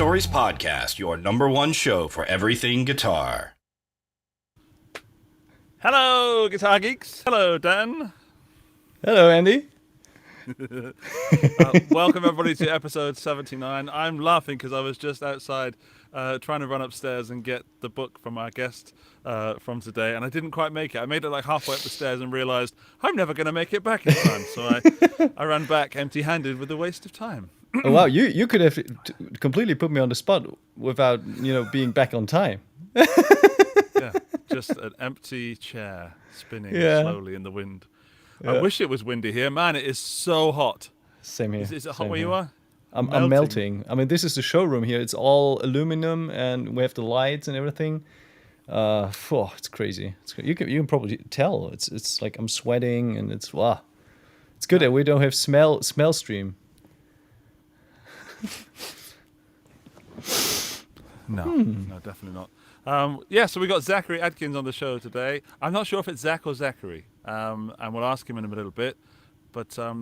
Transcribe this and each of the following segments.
Stories Podcast, your #1 show for everything guitar. Hello, Guitar Geeks. Hello, Dan. Hello, Andy. Welcome, everybody, to episode 79. I'm laughing because I was just outside trying to run upstairs and get the book from our guest from today, and I didn't quite make it. I made it like halfway up the stairs and realized I'm never going to make it back in time. So I ran back empty-handed with a waste of time. Oh, wow, you could have completely put me on the spot without, being back on time. Yeah, just an empty chair spinning slowly in the wind. Yeah. I wish it was windy here. Man, it is so hot. Same here. Is it hot where you are? I'm melting. I mean, this is the showroom here. It's all aluminum, and we have the lights and everything. It's crazy. You can probably tell. It's like I'm sweating, and it's wow. It's good that we don't have smell stream. No, definitely not. So we got Zachary Adkins on the show today. I'm not sure if it's Zach or Zachary, and we'll ask him in a little bit. But I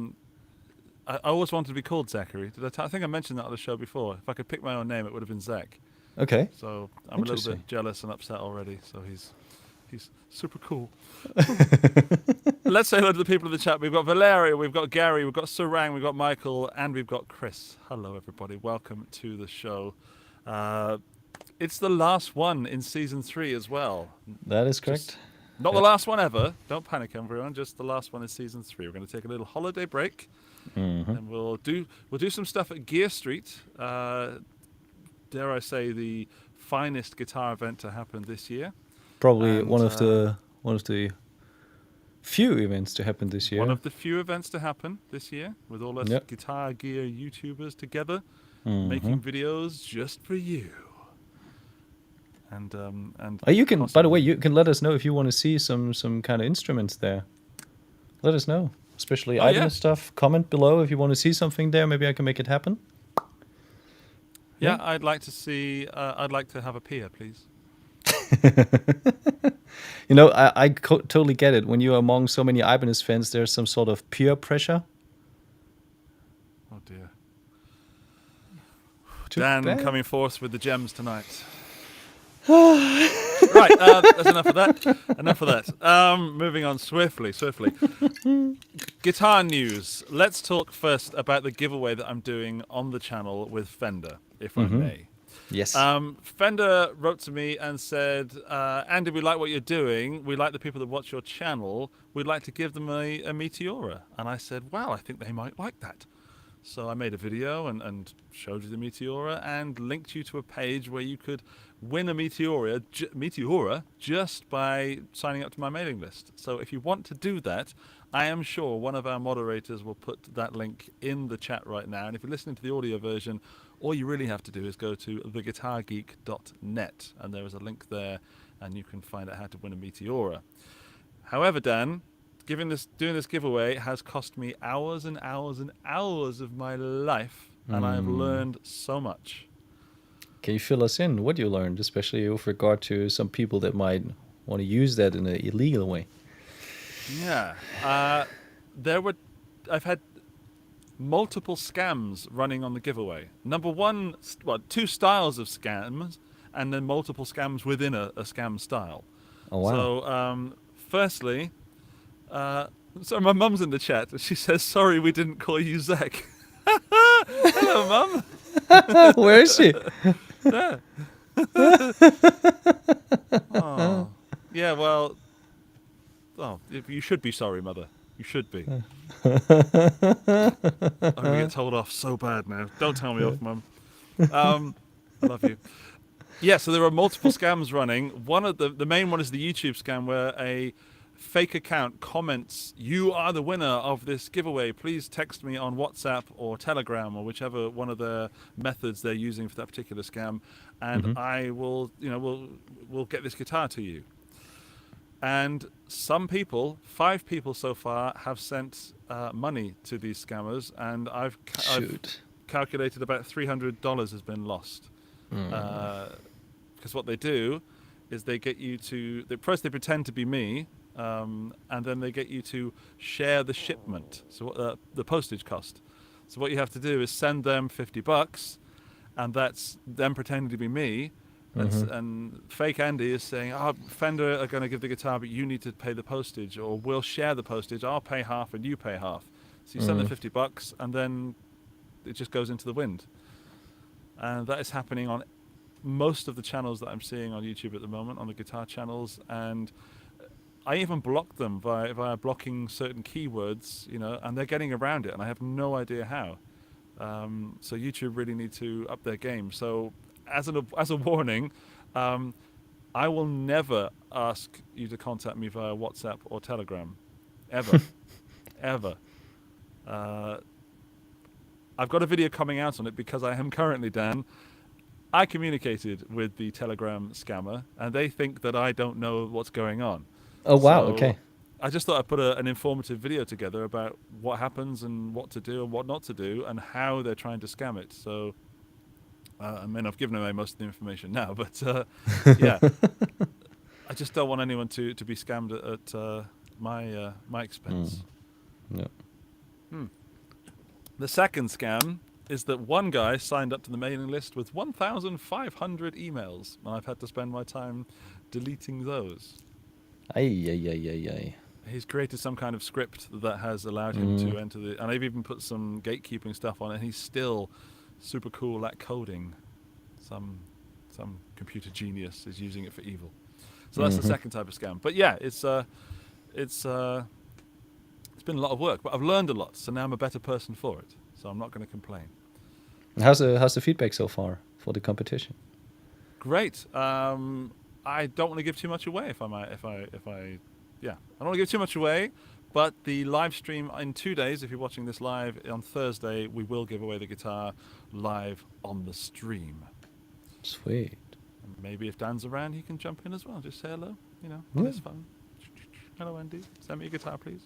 always wanted to be called Zachary. I think I mentioned that on the show before. If I could pick my own name, it would have been Zach. Okay. So I'm a little bit jealous and upset already. So he's super cool. Let's say hello to the people in the chat. We've got Valeria, we've got Gary, we've got Sarang, we've got Michael, and we've got Chris. Hello, everybody. Welcome to the show. It's the last one in season 3 as well. That is correct. Not the last one ever. Don't panic, everyone. Just the last one in season 3. We're going to take a little holiday break, and we'll do some stuff at Gear Street. Dare I say, the finest guitar event to happen this year. Probably one of the few events to happen this year. One of the few events to happen this year, with all us guitar gear YouTubers together, making videos just for you. And you can. By the way, you can let us know if you want to see some kind of instruments there. Let us know, especially Aidan stuff. Comment below if you want to see something there. Maybe I can make it happen. Yeah, I'd like to see. I'd like to have a peer, please. I totally get it. When you're among so many Ibanez fans, there's some sort of peer pressure. Oh dear. Too Dan bad. coming forth with the gems tonight. Right, that's enough of that. Moving on swiftly. Guitar news. Let's talk first about the giveaway that I'm doing on the channel with Fender, if I may. Yes. Fender wrote to me and said, Andy, we like what you're doing. We like the people that watch your channel. We'd like to give them a Meteora. And I said, wow, I think they might like that. So I made a video and showed you the Meteora and linked you to a page where you could win a Meteora just by signing up to my mailing list. So if you want to do that, I am sure one of our moderators will put that link in the chat right now. And if you're listening to the audio version, all you really have to do is go to theguitargeek.net, and there is a link there, and you can find out how to win a Meteora. However, Dan, doing this giveaway has cost me hours and hours and hours of my life, and I have learned so much. Can you fill us in what you learned, especially with regard to some people that might want to use that in an illegal way? Yeah. I've had multiple scams running on the giveaway. Number one, 2 styles of scams, and then multiple scams within a scam style. Oh, wow. So, firstly, so my mum's in the chat. She says, sorry, we didn't call you Zach. Hello, Mum. Where is she? There. Oh. Yeah, well, you should be sorry, Mother. You should be. I'm going to get told off so bad now. Don't tell me off, Mum. I love you. Yeah, so there are multiple scams running. One of the main one is the YouTube scam where a fake account comments, you are the winner of this giveaway. Please text me on WhatsApp or Telegram or whichever one of the methods they're using for that particular scam, and I will, we'll get this guitar to you. And some people, 5 people so far, have sent money to these scammers, and I've calculated about $300 has been lost. Because what they do is they get you to, first they pretend to be me, and then they get you to share the shipment, so what the postage cost. So what you have to do is send them $50, and that's them pretending to be me. And fake Andy is saying, "Oh, Fender are going to give the guitar, but you need to pay the postage, or we'll share the postage. I'll pay half and you pay half." So you send them $50, and then it just goes into the wind. And that is happening on most of the channels that I'm seeing on YouTube at the moment, on the guitar channels. And I even block them via blocking certain keywords, and they're getting around it, and I have no idea how. So YouTube really need to up their game. So as a warning, I will never ask you to contact me via WhatsApp or Telegram, ever, ever. I've got a video coming out on it because I am currently, Dan. I communicated with the Telegram scammer, and they think that I don't know what's going on. Oh wow! So Okay. I just thought I'd put an informative video together about what happens and what to do and what not to do and how they're trying to scam it. So. I mean, I've given away most of the information now, but yeah, I just don't want anyone to be scammed at my expense. Yeah. The second scam is that one guy signed up to the mailing list with 1,500 emails, and I've had to spend my time deleting those. Ay. He's created some kind of script that has allowed him to enter and I've even put some gatekeeping stuff on it, and he's still super cool at coding. Some computer genius is using it for evil. So that's the second type of scam. But yeah, it's been a lot of work, but I've learned a lot, so now I'm a better person for it. So I'm not going to complain. How's the feedback so far for the competition? Great. I don't want to give too much away. I don't want to give too much away. But the live stream in 2 days, if you're watching this live on Thursday, we will give away the guitar live on the stream. Sweet. And maybe if Dan's around, he can jump in as well. Just say hello, on his phone. Hello, Andy. Send me a guitar, please.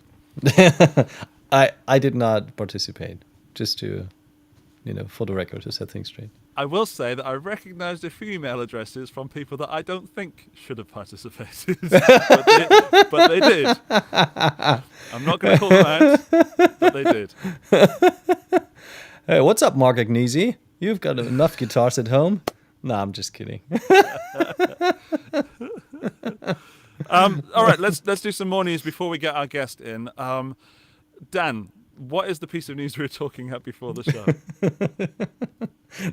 I did not participate. Just to, for the record, to set things straight. I will say that I recognized a few email addresses from people that I don't think should have participated, but they did. I'm not going to call them out, but they did. Hey, what's up, Mark Agnesi? You've got enough guitars at home. No, I'm just kidding. All right, let's do some more news before we get our guest in. Dan, what is the piece of news we were talking about before the show?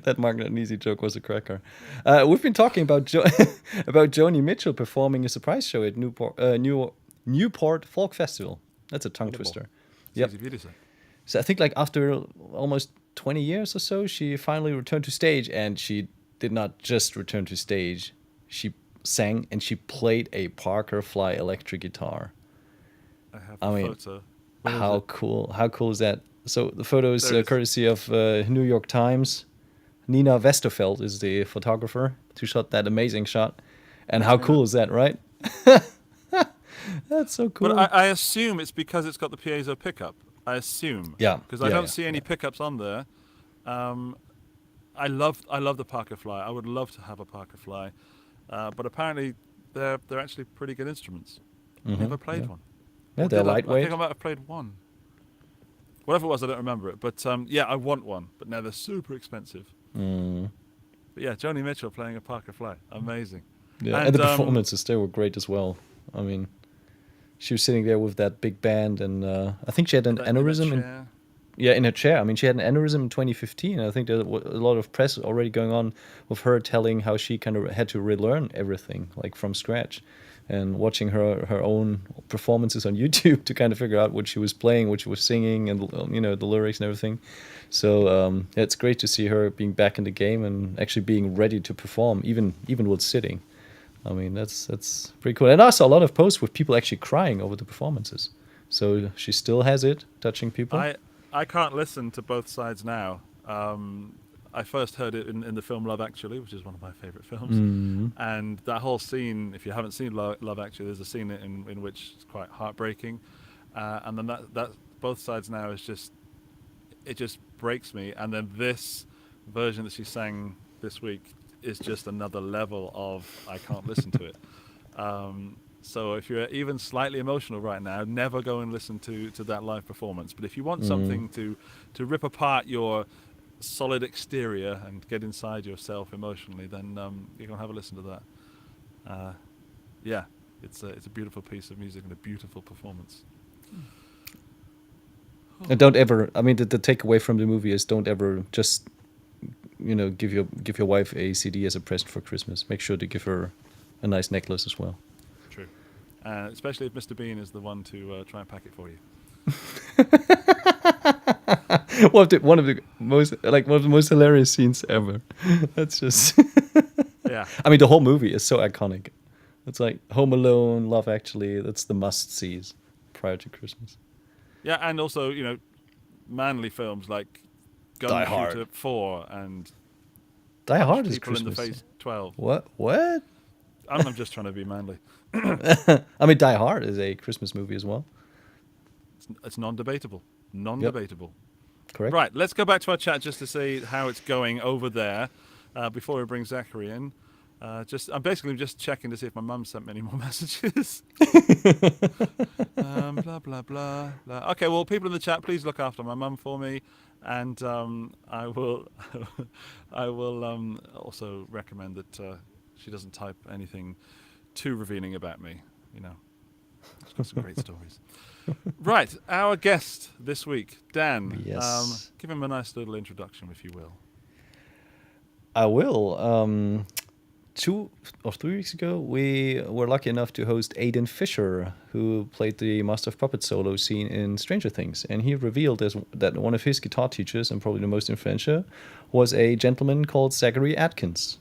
That Mark Agnesi joke was a cracker. We've been talking about about Joni Mitchell performing a surprise show at Newport Folk Festival. That's a tongue twister. Yep. Easy for you to say. So I think after almost 20 years or so, she finally returned to stage, and she did not just return to stage. She sang and she played a Parker Fly electric guitar. I have a photo. How cool! How cool is that? So the photo is courtesy of New York Times. Nina Westerfeld is the photographer who shot that amazing shot. And how cool is that, right? That's so cool. But I assume it's because it's got the piezo pickup. I assume. Yeah. Because I don't see any pickups on there. I love the Parker Fly. I would love to have a Parker Fly. But apparently they're actually pretty good instruments. Never played one. Yeah, they're lightweight. I think I might have played one. Whatever it was, I don't remember it. But yeah, I want one. But now they're super expensive. But yeah, Joni Mitchell playing a Parker Fly. Amazing. Yeah, and the performances, they were great as well. I mean, she was sitting there with that big band, and I think she had an aneurysm in her chair. I mean, she had an aneurysm in 2015. I think there was a lot of press already going on with her telling how she kind of had to relearn everything, like from scratch, and watching her own performances on YouTube to kind of figure out what she was playing, what she was singing, and the lyrics and everything. So it's great to see her being back in the game and actually being ready to perform, even while sitting. I mean, that's pretty cool. And I saw a lot of posts with people actually crying over the performances. So she still has it, touching people. I can't listen to both sides now. I first heard it in the film Love Actually, which is one of my favourite films. And that whole scene, if you haven't seen Love Actually, there's a scene in which it's quite heartbreaking. And then that both sides now is just, it just breaks me. And then this version that she sang this week is just another level of I can't listen to it. So if you're even slightly emotional right now, never go and listen to that live performance. But if you want something to rip apart your solid exterior and get inside yourself emotionally, then you're gonna have a listen to that. Yeah, it's a beautiful piece of music and a beautiful performance. And don't ever. I mean, the takeaway from the movie is don't ever just, give your wife a CD as a present for Christmas. Make sure to give her a nice necklace as well. True, especially if Mr. Bean is the one to try and pack it for you. One of the most hilarious scenes ever. That's just. Yeah. I mean, the whole movie is so iconic. It's like Home Alone, Love Actually. That's the must-sees prior to Christmas. Yeah, and also, manly films like Die Hard. Gunshooter 4 and Die Hard is People in the Christmas. Face 12. What? I'm just trying to be manly. I mean, Die Hard is a Christmas movie as well. It's non-debatable. Non-debatable. Correct. Right, let's go back to our chat just to see how it's going over there before we bring Zachary in. I'm basically just checking to see if my mum sent me any more messages. Blah, blah, blah, blah. Okay, well, people in the chat, please look after my mum for me. And I will also recommend that she doesn't type anything too revealing about me. She's got some great stories. Right, our guest this week, Dan. Yes. Give him a nice little introduction, if you will. I will. 2 or 3 weeks ago, we were lucky enough to host Aidan Fisher, who played the Master of Puppets solo scene in Stranger Things. And he revealed that one of his guitar teachers, and probably the most influential, was a gentleman called Zachary Adkins.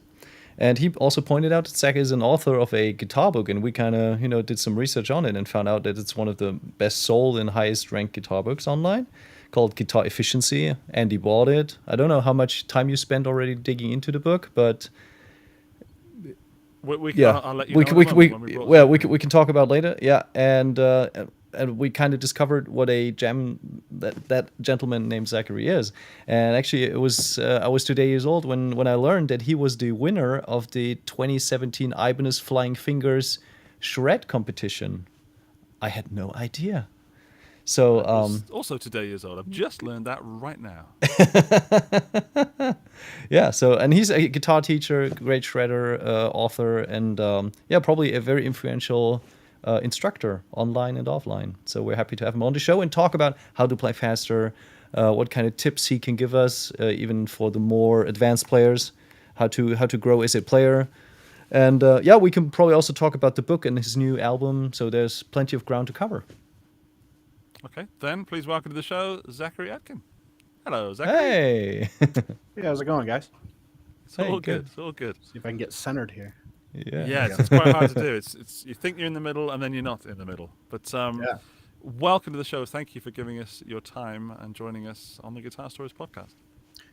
And he also pointed out that Zach is an author of a guitar book, and we kind of, did some research on it and found out that it's one of the best sold and highest ranked guitar books online, called Guitar Efficiency. Andy bought it. I don't know how much time you spent already digging into the book, but I'll let you know. We can talk about later. Yeah, and we kind of discovered what a gem that gentleman named Zachary is. And actually, it was I was 2 years old when I learned that he was the winner of the 2017 Ibanez Flying Fingers shred competition. I had no idea. So also today years old. I've just learned that right now. Yeah. So, and he's a guitar teacher, great shredder, author, and probably a very influential instructor online and offline. So we're happy to have him on the show and talk about how to play faster, what kind of tips he can give us, even for the more advanced players, how to grow as a player. And we can probably also talk about the book and his new album. So there's plenty of ground to cover. Okay, then please welcome to the show, Zachary Adkins. Hello, Zachary. Hey. Hey, how's it going, guys? It's all good. It's all good. See if I can get centered here. Yeah, it's quite hard to do. It's you think you're in the middle and then you're not in the middle. But welcome to the show. Thank you for giving us your time and joining us on the Guitar Stories podcast.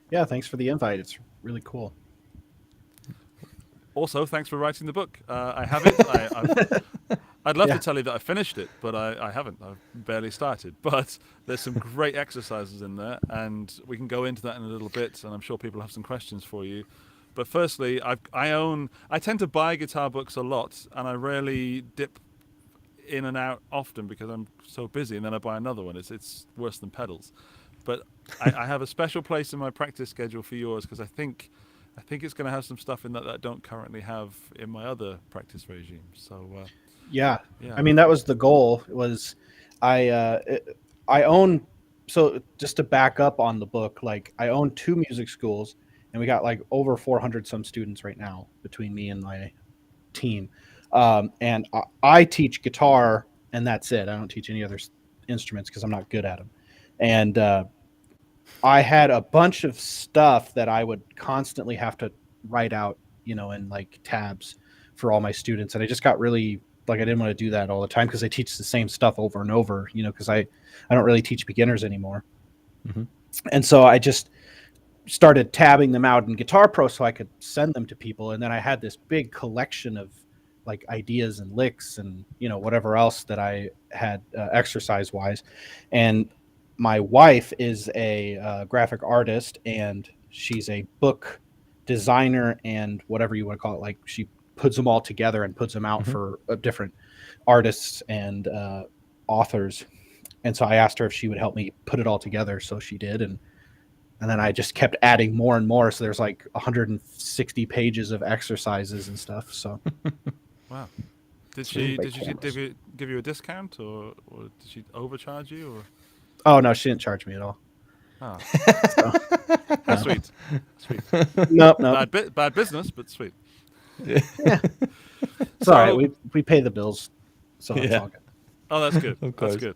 Yeah, thanks for the invite. It's really cool. Also, thanks for writing the book. I have it. I'd love to tell you that I finished it, but I haven't. I've barely started. But there's some great exercises in there, and we can go into that in a little bit, and I'm sure people have some questions for you. But firstly, I tend to buy guitar books a lot, and I rarely dip in and out often because I'm so busy, and then I buy another one. It's worse than pedals. But I have a special place in my practice schedule for yours because I think it's going to have some stuff in that I don't currently have in my other practice regime. So yeah. I mean, that was the goal. Was I own, so just to back up on the book, like I own 2 music schools, and we got like over 400 some students right now between me and my team. And I teach guitar, and that's it. I don't teach any other instruments because I'm not good at them. And I had a bunch of stuff that I would constantly have to write out, in like tabs for all my students. And I just got really, like, I didn't want to do that all the time because I teach the same stuff over and over, because I don't really teach beginners anymore. Mm-hmm. And so I just started tabbing them out in Guitar Pro so I could send them to people. And then I had this big collection of like ideas and licks and, whatever else that I had exercise wise. And my wife is a graphic artist, and she's a book designer and whatever you want to call it. Like, she puts them all together and puts them out for different artists and authors. And so I asked her if she would help me put it all together. So she did. And And then I just kept adding more and more. So there's like 160 pages of exercises and stuff. So Wow. Did So we she make did she cameras. give you a discount or did she overcharge you or? oh no, she didn't charge me at all. Ah, So no, sweet, sweet. nope. Bad business, but sweet. Yeah, it's all right. So, We pay the bills, so it's Yeah. all good. oh, that's good. Of That's course. good.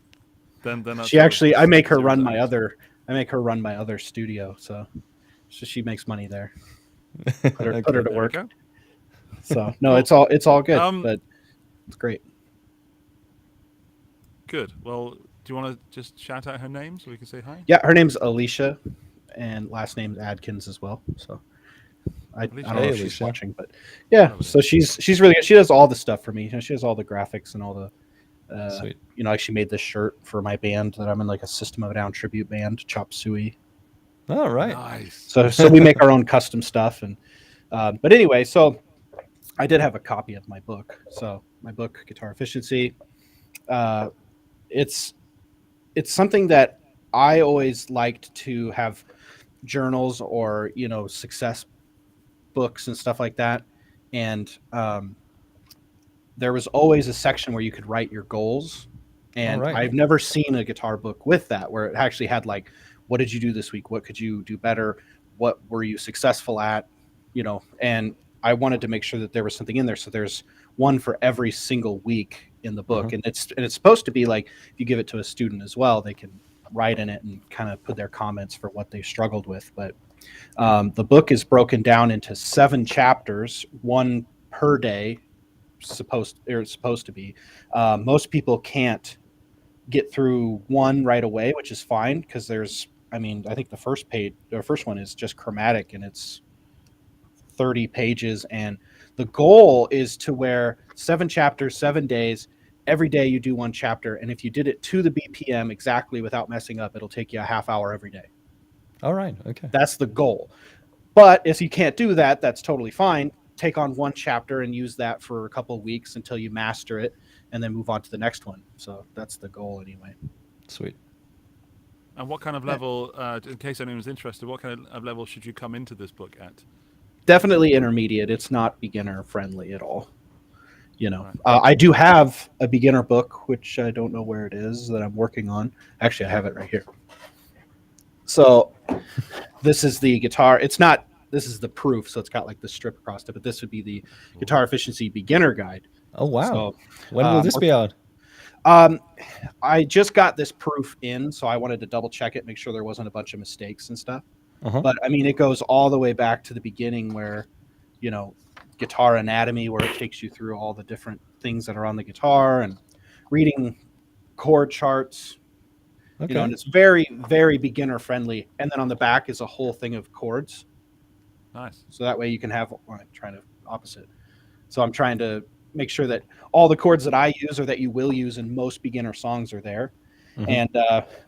Then that's She sort of actually, I make her zeroes run it my out. other. I make her run my other studio, so she makes money there. Put her Okay. to There we work. go. So no, Cool. it's all good, Um, but it's great. Good. Well, do you want to just shout out her name so we can say hi? Yeah, her name's Alicia, and last name's Adkins as well. So I Alicia. don't know Hey, if she's Alicia. watching, but yeah. Lovely. So she's really good. She does all the stuff for me. You know, she does all the graphics and all the. Sweet. You know, like she made this shirt for my band that I'm in, like a System of a Down tribute band, Chop Suey. All right. Nice. So we make our own custom stuff, and but anyway, so I did have a copy of my book. So my book, Guitar Efficiency, uh, it's something that I always liked to have journals or success books and stuff like that, and there was always a section where you could write your goals. And right. I've never seen a guitar book with that, where it actually had like, what did you do this week? What could you do better? What were you successful at? And I wanted to make sure that there was something in there. So there's one for every single week in the book. And it's supposed to be like, if you give it to a student as well, they can write in it and kind of put their comments for what they struggled with. But the book is broken down into 7 chapters, one per day, supposed to be. Most people can't get through one right away, which is fine because I think the first one is just chromatic and it's 30 pages, and the goal is to where 7 chapters, 7 days, every day you do one chapter, and if you did it to the BPM exactly without messing up, it'll take you a half hour every day. All right. Okay. That's the goal. But if you can't do that, that's totally fine. Take on one chapter and use that for a couple of weeks until you master it, and then move on to the next one. So that's the goal anyway. Sweet. And what kind of level, in case anyone's interested, what kind of level should you come into this book at? Definitely intermediate. It's not beginner friendly at all. Right. I do have a beginner book, which I don't know where it is, that I'm working on. Actually, I have it right here. So this is the guitar. This is the proof. So it's got like the strip across it, but this would be the Guitar Efficiency Beginner Guide. Oh wow. So, when will this be out? I just got this proof in, so I wanted to double check it, make sure there wasn't a bunch of mistakes and stuff. But I mean, it goes all the way back to the beginning where, guitar anatomy, where it takes you through all the different things that are on the guitar and reading chord charts. Okay. And it's very, very beginner friendly. And then on the back is a whole thing of chords. Nice. So that way you can have, I'm trying to opposite. So I'm trying to make sure that all the chords that I use or that you will use in most beginner songs are there. And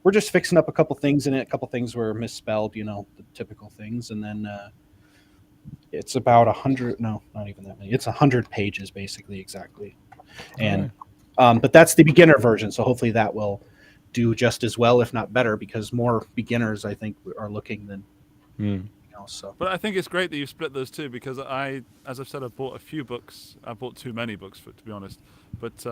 we're just fixing up a couple things in it. A couple things were misspelled, the typical things. And then it's about 100, no, not even that many. It's 100 pages basically, exactly. And but that's the beginner version. So hopefully that will do just as well, if not better, because more beginners, I think, are looking than, so. But I think it's great that you split those two because as I've said, I've bought a few books. I bought too many books, to be honest. But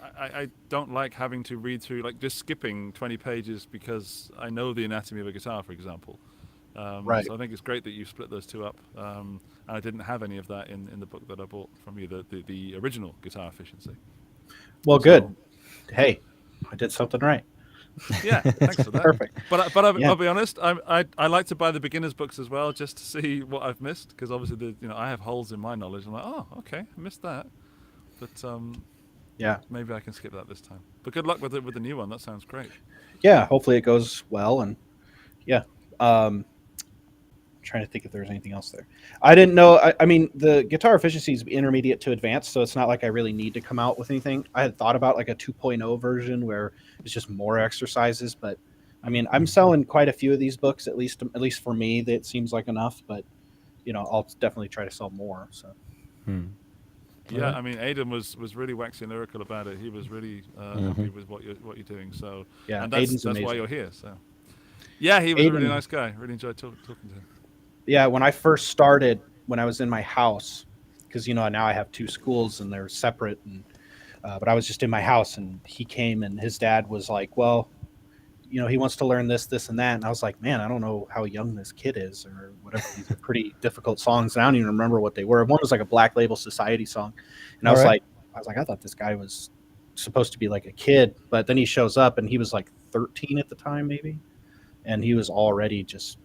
I don't like having to read through, like just skipping 20 pages because I know the anatomy of a guitar, for example. Right. So I think it's great that you split those two up. And I didn't have any of that in the book that I bought from you, the original Guitar Efficiency. Well, good. Hey, I did something right. Yeah, thanks for that. Perfect. But I'll be honest. I like to buy the beginners books as well, just to see what I've missed, because obviously I have holes in my knowledge. I'm like, oh, okay, I missed that. But Yeah. maybe I can skip that this time. But good luck with the new one. That sounds great. Yeah. Hopefully it goes well. And yeah. Trying to think if there's anything else there. I didn't know. I mean, the Guitar Efficiency is intermediate to advanced, so it's not like I really need to come out with anything. I had thought about like a 2.0 version where it's just more exercises, but I mean, I'm selling quite a few of these books, at least for me, that seems like enough, but I'll definitely try to sell more. So. Yeah, I mean, Aidan was really waxing lyrical about it. He was really happy with what you're doing. So yeah, and Aidan's that's why amazing. you're here. So Yeah, he was a really Aidan, nice guy. Really enjoyed talking to him. yeah, when I first started, when I was in my house, because now I have two schools and they're separate, and but I was just in my house, and he came, and his dad was like, "Well, he wants to learn this, this, and that." And I was like, "Man, I don't know how young this kid is, or whatever." These are pretty difficult songs. And I don't even remember what they were. One was like a Black Label Society song, and All right. I was like, I thought this guy was supposed to be like a kid, but then he shows up, and he was like 13 at the time, maybe, and he was already just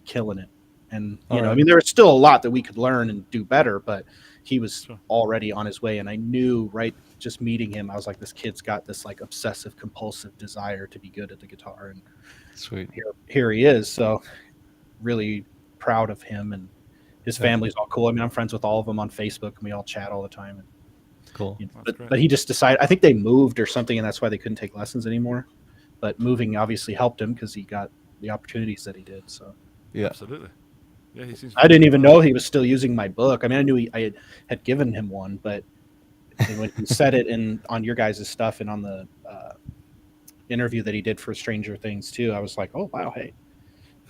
killing it. And All I right. mean, there was still a lot that we could learn and do better, but he was Sure. already on his way. And I knew, right, just meeting him, I was like, this kid's got this like obsessive compulsive desire to be good at the guitar, and Sweet. here he is. So really proud of him, and his Yeah. family's all cool. I mean, I'm friends with all of them on Facebook, and we all chat all the time. And, Cool. That's great. but he just decided, I think they moved or something, and that's why they couldn't take lessons anymore. But moving obviously helped him because he got the opportunities that he did. So Yeah. Absolutely. Yeah, he seems. I didn't even know he was still using my book. I mean, I knew I had given him one, but when he said it on your guys' stuff and on the interview that he did for Stranger Things too, I was like, oh wow, hey.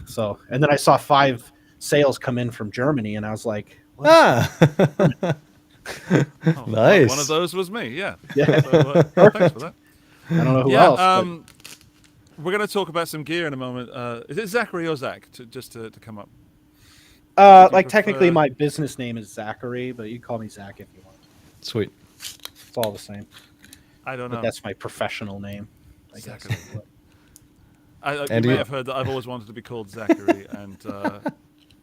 So, and then I saw 5 sales come in from Germany, and I was like, what? Ah. Oh, Nice. One of those was me. Yeah. Yeah. So, thanks for that. I don't know who Yeah. else. We're going to talk about some gear in a moment. Is it Zachary or Zach to come up? But you like technically prefer- my business name is Zachary, but you can call me Zach if you want. Sweet. It's all the same. I don't But know. that's my professional name, I guess. Zachary. You And may you- have heard that I've always wanted to be called Zachary, and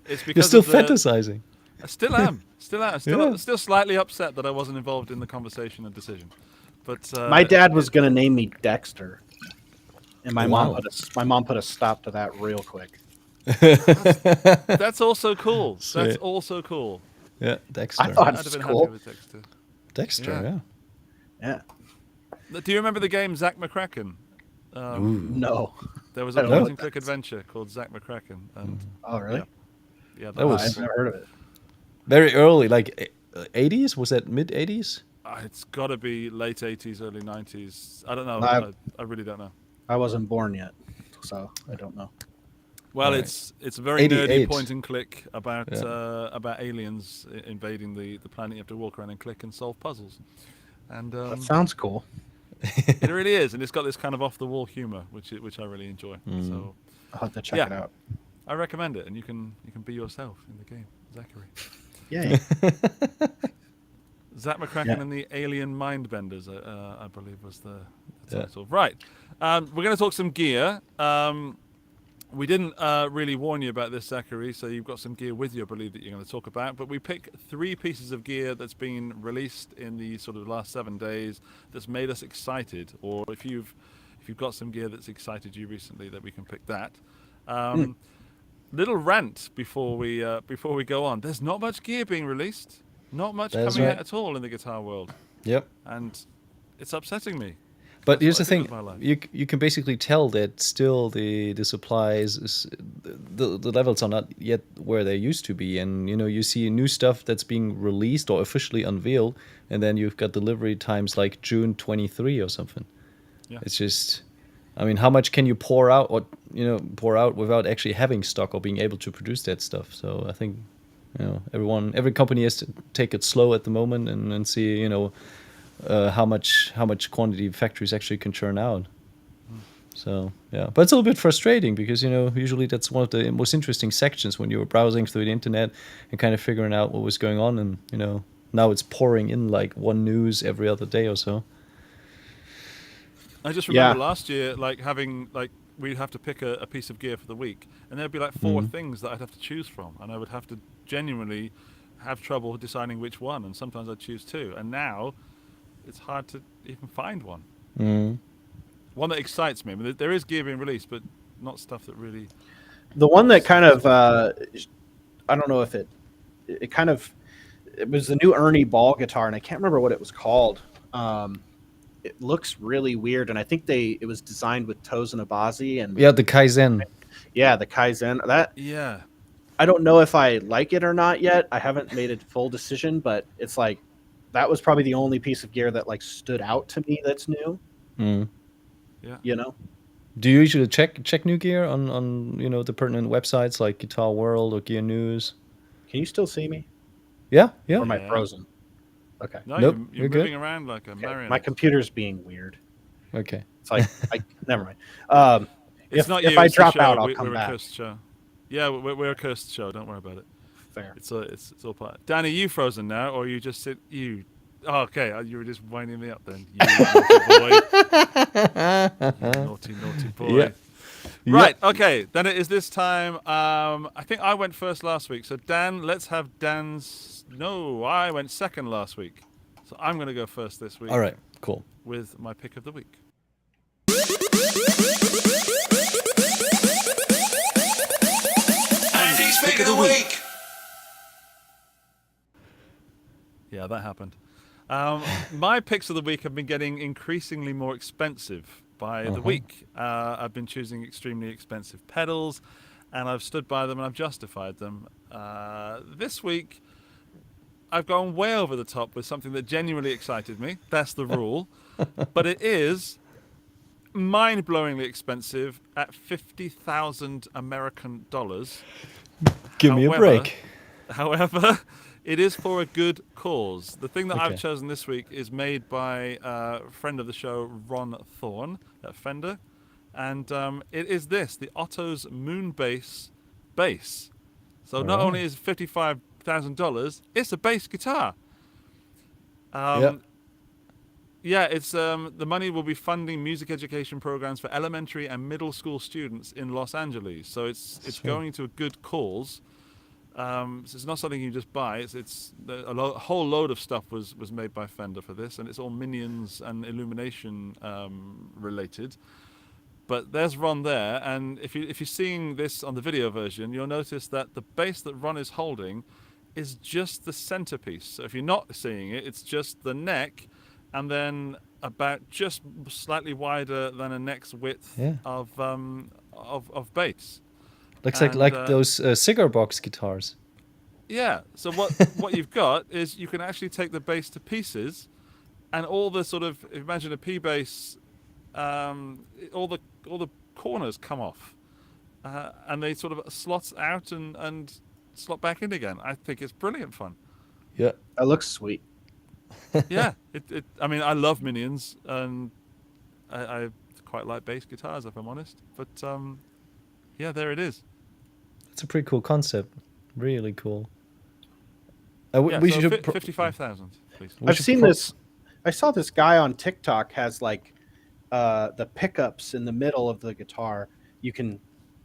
it's because You're still of the, fantasizing. I still am. Yeah. Still slightly upset that I wasn't involved in the conversation and decision. But My dad was gonna name me Dexter, and my Wow. mom put a stop to that real quick. That's also cool. That's Sweet. also cool. Yeah. Dexter. I thought I'd it have was been cool. happy with Dexter. Dexter. Yeah. Yeah. Yeah. Do you remember the game Zach McCracken? No. There was I a don't know point and what click that is. adventure called Zach McCracken, and Oh, really? yeah, That was- I've never heard of it. Very early, like 80s. Was that mid 80s? It's got to be late 80s, early 90s. I don't know. I- I really don't know. I wasn't born yet, so I don't know. Well, Right. it's a very nerdy 88. point and click about Yeah. about aliens invading the planet. You have to walk around and click and solve puzzles, and That sounds cool. it really is. And it's got this kind of off the wall humor, which I really enjoy. Mm. So I'll have to check Yeah. it out. I recommend it, and you can be yourself in the game, Zachary. Yay. Zach McCracken Yeah. and the Alien Mindbenders, I believe was the Yeah. title. Right. We're going to talk some gear. We didn't really warn you about this, Zachary, so you've got some gear with you, I believe, that you're going to talk about. But we picked 3 pieces of gear that's been released in the sort of last 7 days that's made us excited. Or if you've got some gear that's excited you recently, that we can pick that. Little rant before we go on. There's not much gear being released. Not much That's coming right. out at all in the guitar world, Yep. and it's upsetting me. But That's here's the what I do thing: with my life. you can basically tell that still the supplies the levels are not yet where they used to be, and you see new stuff that's being released or officially unveiled, and then you've got delivery times like June 23 or something. Yeah. It's just, I mean, how much can you pour out without actually having stock or being able to produce that stuff? So I think every company has to take it slow at the moment and see how much quantity factories actually can churn out. So yeah, but it's a little bit frustrating because usually that's one of the most interesting sections when you were browsing through the internet and kind of figuring out what was going on, and now it's pouring in like one news every other day or so. I just remember Yeah. last year, we'd have to pick a piece of gear for the week, and there'd be like 4 things that I'd have to choose from, and I would have to genuinely have trouble deciding which one, and sometimes I'd choose 2. And now it's hard to even find one. One that excites me. I mean, there is gear being released, but not stuff that really. The one that kind of, I don't know if it was the new Ernie ball guitar, and I can't remember what it was called. It looks really weird, and I think it was designed with Tozen Abazi, and Yeah, the Kaizen. yeah, the Kaizen. That Yeah. I don't know if I like it or not yet. I haven't made a full decision, but it's like that was probably the only piece of gear that like stood out to me that's new. Mm. Yeah. Do you usually check new gear on the pertinent websites like Guitar World or Gear News? Can you still see me? Yeah, Or yeah. am I Yeah. frozen? Okay. No, Nope, you're you're good. moving around like a Okay. marionette. My computer's being weird. Okay. It's like never mind. It's If not if you. I It's the drop show. out, I'll We're come a back. cursed show. Yeah, we're a cursed show. Don't worry about it. Fair. It's all part. Danny, you frozen now, or you just sit you? Oh, okay, you were just winding me up then. You naughty boy. Naughty boy. Yeah. Right. Okay. Then it is this time. I think I went first last week. So Dan, let's have Dan's. No, I went second last week. So I'm going to go first this week. All right. Cool. With my pick of the week. Andy's pick of the week. Yeah, that happened. My picks of the week have been getting increasingly more expensive by the week. I've been choosing extremely expensive pedals, and I've stood by them and I've justified them. This week, I've gone way over the top with something that genuinely excited me. That's the rule. But it is mind-blowingly expensive at 50,000 American dollars. Give me a break. However, it is for a good cause. The thing that I've Okay. chosen this week is made by a friend of the show, Ron Thorne at Fender. And it is this, the Otto's Moonbass bass. So not only is it $55,000, it's a bass guitar. Yep. Yeah, it's the money will be funding music education programs for elementary and middle school students in Los Angeles. So it's going to a good cause. So it's not something you just buy. It's a whole load of stuff was made by Fender for this, and it's all Minions and Illumination related. But there's Ron there, and if you're seeing this on the video version, you'll notice that the bass that Ron is holding is just the centerpiece. So if you're not seeing it, it's just the neck, and then about just slightly wider than a neck's width of bass. Looks And, like those cigar box guitars. Yeah. So what you've got is you can actually take the bass to pieces, and all the sort of imagine a P bass, all the corners come off, and they sort of slots out and slot back in again. I think it's brilliant fun. Yeah. That looks sweet. Yeah. I mean, I love Minions, and I quite like bass guitars if I'm honest. But yeah, there it is. It's a pretty cool concept. Really cool. Yeah, we so should 55,000, please. we I've should seen pro- this. I saw this guy on TikTok has like the pickups in the middle of the guitar. You can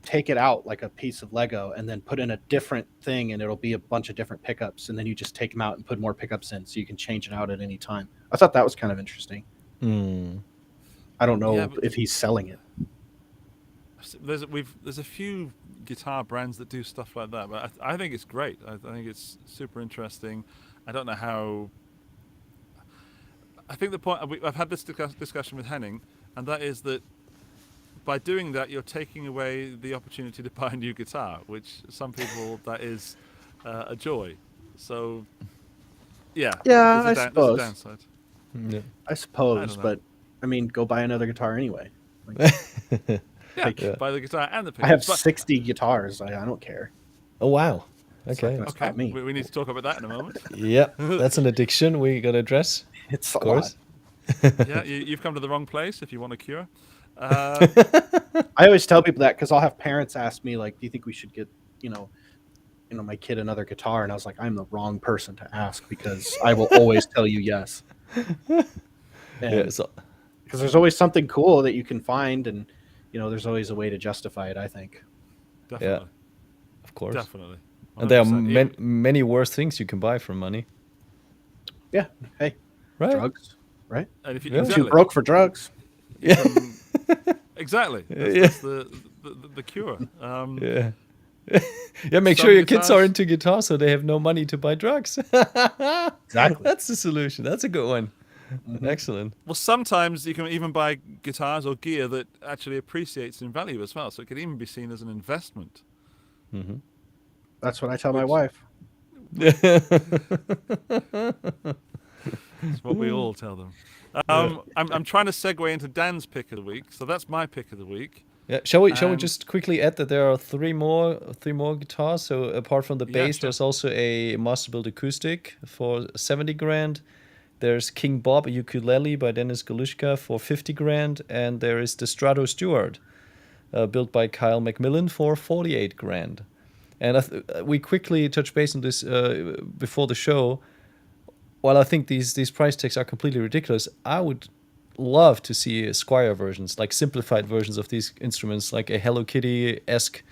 take it out like a piece of Lego and then put in a different thing, and it'll be a bunch of different pickups. And then you just take them out and put more pickups in, so you can change it out at any time. I thought that was kind of interesting. I don't know Yeah, but- if he's selling it. There's a few guitar brands that do stuff like that, but I think it's great. I think it's super interesting. I don't know how. I think the point I've had this discussion with Henning, and that is that by doing that, you're taking away the opportunity to buy a new guitar, which some people that is a joy. So yeah, Yeah, there's I a suppose. downside. Yeah. I suppose, know. but I mean, go buy another guitar anyway. Like, Yeah, buy the guitar and the I have pickups. But- 60 guitars. I don't care. Oh wow. Okay. That's not me. we need to talk about that in a moment. Yeah, that's an addiction we gotta address. It's Of a lot. course. Yeah, you've come to the wrong place if you want a cure. I always tell people that because I'll have parents ask me, like, do you think we should get, my kid another guitar? And I was like, I'm the wrong person to ask because I will always tell you yes. Yeah. So, Because there's always something cool that you can find, and there's always a way to justify it, I think. Definitely, of course. definitely. And there are 100%. many worse things you can buy for money. Yeah. Hey, Right. drugs, right? And if you, Yeah. exactly, Too broke for drugs. exactly. That's the cure. Yeah. Yeah, make Some sure your kids are guitars- into guitar so they have no money to buy drugs. Exactly. That's the solution. That's a good one. Excellent. Well, sometimes you can even buy guitars or gear that actually appreciates in value as well. So it could even be seen as an investment. That's what I tell my wife. It's what we all tell them. I'm trying to segue into Dan's pick of the week. So that's my pick of the week. Yeah, shall we just quickly add that there are three more guitars? So apart from the bass, sure. there's also a Master Built acoustic for 70 grand. There's King Bob, a ukulele by Dennis Galushka for 50 grand, and there is the Strato Stewart, built by Kyle McMillan for 48 grand. And we quickly touched base on this before the show. While I think these price tags are completely ridiculous, I would love to see Squire versions, like simplified versions of these instruments, like a Hello Kitty-esque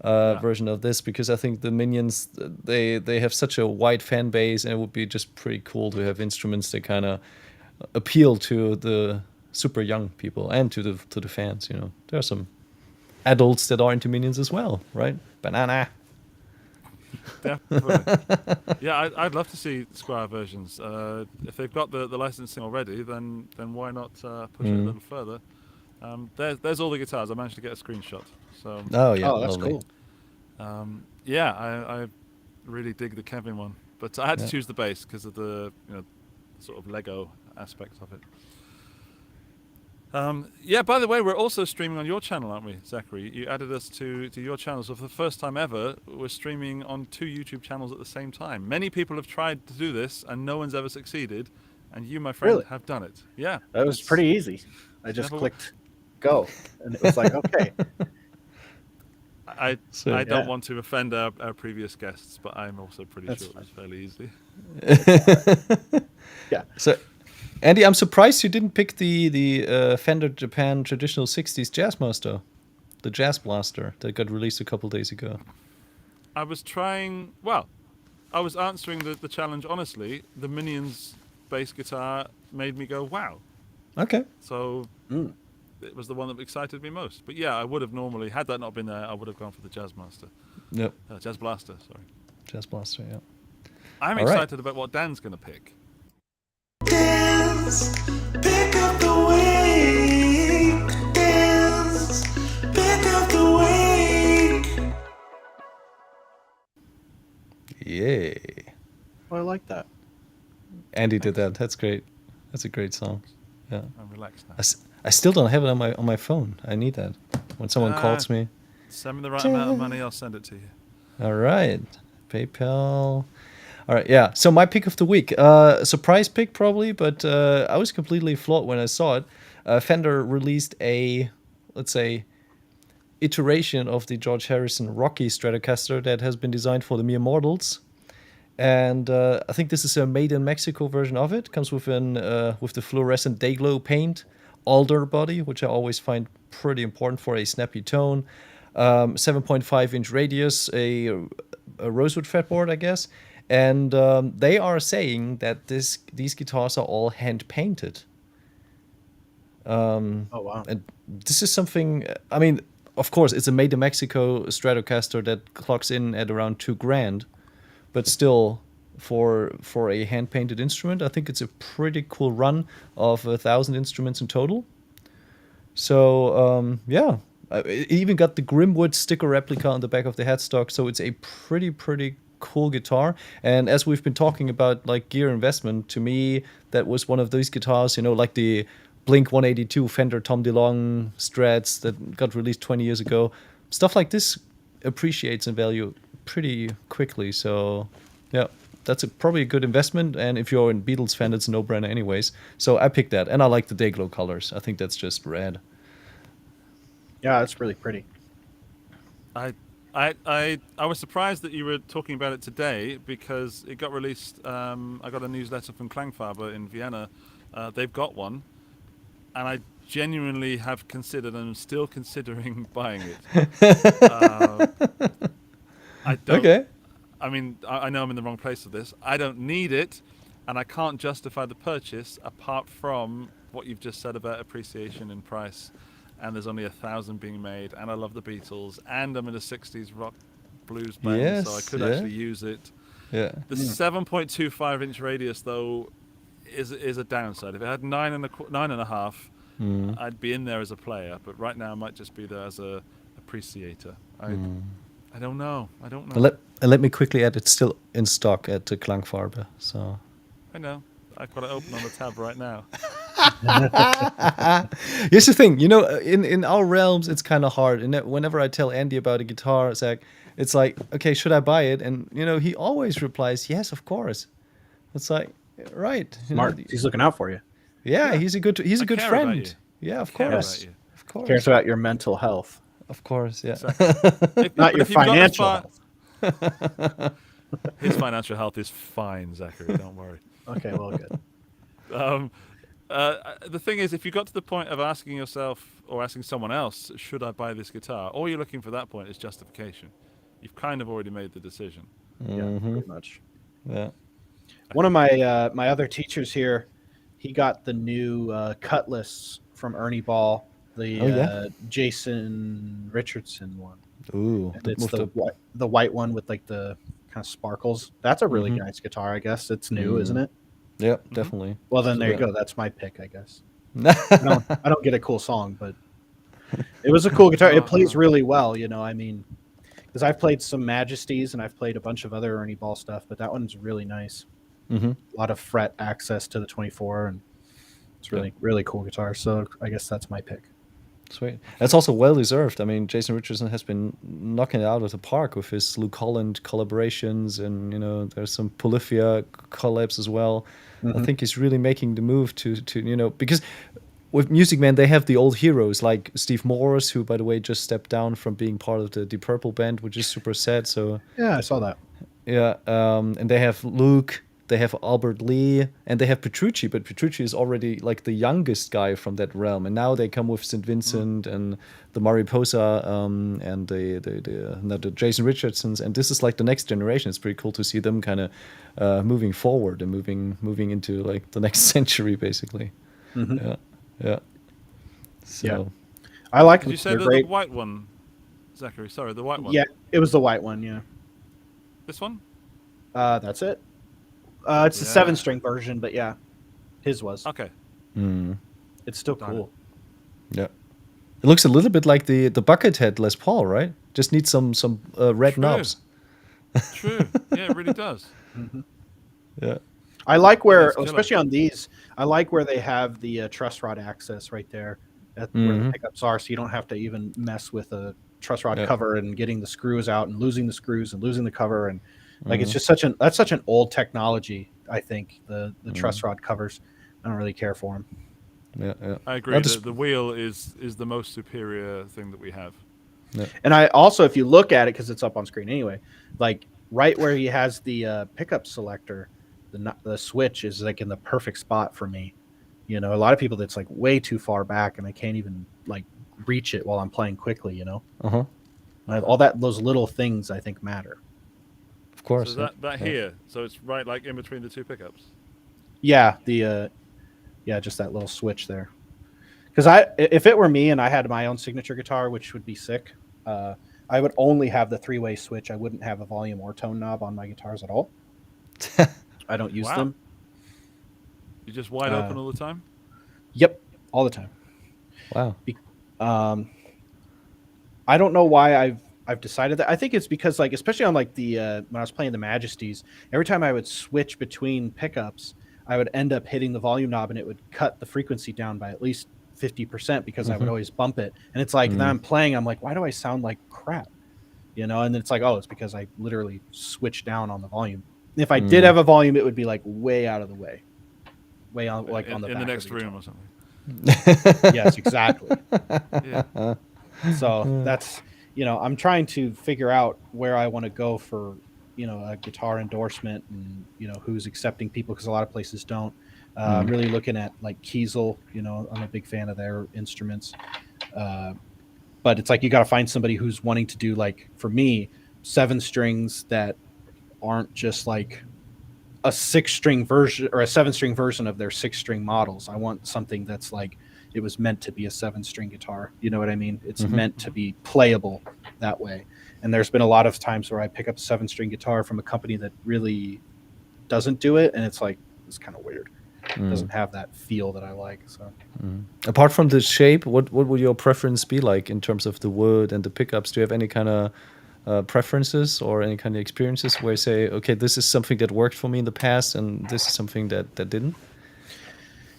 version of this, because I think the Minions, they have such a wide fan base, and it would be just pretty cool to have instruments that kind of appeal to the super young people and to the fans. You know, there are some adults that are into Minions as well, right? Banana. Definitely. Yeah, I'd love to see Squire versions. If they've got the licensing already, then why not push it a little further? There's all the guitars. I managed to get a screenshot. So Oh yeah, that's lovely. cool. yeah, I really dig the Kevin one, but I had to choose the bass because of the sort of Lego aspect of it. Yeah, by the way, we're also streaming on your channel, aren't we, Zachary? You added us to your channel. So for the first time ever, we're streaming on 2 YouTube channels at the same time. Many people have tried to do this, and no one's ever succeeded. And you, my friend, Really? have done it. Yeah. That was pretty easy. I just clicked go, and it was like, okay. I don't want to offend our previous guests, but I'm also pretty sure it was fairly easy. Yeah. So, Andy, I'm surprised you didn't pick the Fender Japan traditional 60s Jazzmaster, the Jazz Blaster that got released a couple days ago. I was answering the challenge honestly. The Minions bass guitar made me go, wow. Okay. So it was the one that excited me most. But yeah, I would have normally, had that not been there, I would have gone for the Jazzmaster. Yep. Jazz Blaster, sorry. Jazz Blaster, yeah. I'm excited about what Dan's going to pick. Dance, pick up the week. Dance, pick up the week. Yay. Oh, I like that. Andy did that. That's great. That's a great song. Yeah. I'm relaxed now. I still don't have it on my phone. I need that. When someone calls me. Send me the right amount of money, I'll send it to you. All right. PayPal. All right, yeah. So my pick of the week, surprise pick probably, but I was completely floored when I saw it. Fender released a, let's say, iteration of the George Harrison Rocky Stratocaster that has been designed for the mere mortals, and I think this is a made in Mexico version of it. Comes with with the fluorescent Dayglow paint, alder body, which I always find pretty important for a snappy tone. 7.5-inch radius, a rosewood fretboard, I guess. And they are saying that these guitars are all hand painted. Oh wow! And this is something. I mean, of course, it's a made in Mexico Stratocaster that clocks in at around $2,000, but still, for a hand painted instrument, I think it's a pretty cool run of 1,000 instruments in total. So yeah, it even got the Grimwood sticker replica on the back of the headstock. So it's a pretty cool guitar. And as we've been talking about like gear investment, to me that was one of those guitars, like the Blink 182 Fender Tom DeLonge Strats that got released 20 years ago. Stuff like this appreciates in value pretty quickly. So yeah, that's probably a good investment. And if you're a Beatles fan, it's a no-brainer anyways. So I picked that, and I like the Dayglow colors. I think that's just rad. Yeah, it's really pretty. I was surprised that you were talking about it today because it got released. I got a newsletter from Klangfarbe in Vienna. They've got one, and I genuinely have considered and am still considering buying it. I don't. Okay. I mean, I know I'm in the wrong place for this. I don't need it, and I can't justify the purchase apart from what you've just said about appreciation in price. And there's only 1,000 being made, and I love the Beatles, and I'm in a 60s rock blues band, so I could actually use it. Yeah. The 7.25-inch radius, though, is a downside. If it had 9.5, I'd be in there as a player, but right now I might just be there as a appreciator. I don't know. Let me quickly add, it's still in stock at the Klangfarbe. So I know. I've got it open on the tab right now. Here's the thing, you know, in our realms, it's kind of hard. And whenever I tell Andy about a guitar, Zach, it's like, okay, should I buy it? And you know, he always replies, yes, of course. It's like, right, you know, Smart. He's looking out for you. yeah, he's a good care about friend. you. Yeah, of Care about course, you. of course, Cares about your mental health, of course. Yeah, not your financial health. His financial health is fine, Zachary. Don't worry. Okay, well, good. The thing is, if you got to the point of asking yourself or asking someone else, should I buy this guitar? All you're looking for that point is justification. You've kind of already made the decision. Yeah, pretty much. yeah. One of my my other teachers here, he got the new Cutlass from Ernie Ball, the Jason Richardson one. Ooh, And it's the white one with like the kind of sparkles. That's a really nice guitar, I guess. It's new, isn't it? yeah, definitely. Well, then there you Yeah. go. That's my pick, I guess. I don't get a cool song, but it was a cool guitar. It plays really well, you know. I mean, because I've played some Majesties and I've played a bunch of other Ernie Ball stuff, but that one's really nice. Mm-hmm. A lot of fret access to the 24, and it's really cool guitar. So I guess that's my pick. Sweet. That's also well deserved. I mean, Jason Richardson has been knocking it out of the park with his Luke Holland collaborations, and you know, there's some Polyphia collabs as well. I think he's really making the move to you know, because with Music Man they have the old heroes like Steve Morse, who by the way just stepped down from being part of the Deep Purple band, which is super sad. So Yeah, I saw that. yeah, and they have Luke, they have Albert Lee, and they have Petrucci, but Petrucci is already like the youngest guy from that realm, and now they come with St. Vincent and the Mariposa and the Jason Richardsons, and this is like the next generation. It's pretty cool to see them kind of moving forward and moving into like the next century, basically. Yeah. So Yeah. I like Did them. you say They're the great. white one, Zachary? Sorry, the white one. Yeah, it was the white one. Yeah, This one? that's it. It's the 7-string version, but yeah, his was. Okay. It's still Darn cool. yeah, it looks a little bit like the Buckethead Les Paul, right? Just needs some red True. knobs. True. Yeah, it really does. Yeah. I like where, That's killer. especially on these, I like where they have the truss rod access right there at where the pickups are, so you don't have to even mess with a truss rod cover and getting the screws out and losing the screws and losing the cover, and like it's just such an old technology. I think the truss rod covers, I don't really care for them. Yeah. I agree. The wheel is the most superior thing that we have. And I also, if you look at it, because it's up on screen anyway, like right where he has the pickup selector, the switch is like in the perfect spot for me. You know, a lot of people that's like way too far back, and I can't even like reach it while I'm playing quickly. You know, all those little things I think matter. Of course. So that here, so it's right like in between the two pickups. Yeah, just that little switch there. Because if it were me and I had my own signature guitar, which would be sick, I would only have the 3-way switch. I wouldn't have a volume or tone knob on my guitars at all. I don't use them. You're just wide open all the time? Yep, all the time. Wow. I don't know why I've decided that. I think it's because, like, especially on like the when I was playing the Majesties, every time I would switch between pickups, I would end up hitting the volume knob and it would cut the frequency down by at least 50% because I would always bump it. And it's like then I'm playing, I'm like, why do I sound like crap? You know, and then it's like, oh, it's because I literally switched down on the volume. If I did have a volume, it would be like way out of the way. Way on like on the in back the of next room or something. Yes, exactly. Yeah. So that's, you know, I'm trying to figure out where I want to go for, you know, a guitar endorsement and, you know, who's accepting people, because a lot of places don't. I'm really looking at like Kiesel, you know, I'm a big fan of their instruments. But it's like you got to find somebody who's wanting to do, like, for me, 7 strings that aren't just like a 6-string version or a 7-string version of their 6-string models. I want something that's like it was meant to be a 7-string guitar. You know what I mean? It's meant to be playable that way. And there's been a lot of times where I pick up a 7-string guitar from a company that really doesn't do it, and it's like, it's kind of weird. It doesn't have that feel that I like. So Apart from the shape, what would your preference be like in terms of the wood and the pickups? Do you have any kind of preferences or any kind of experiences where you say, okay, this is something that worked for me in the past, and this is something that didn't?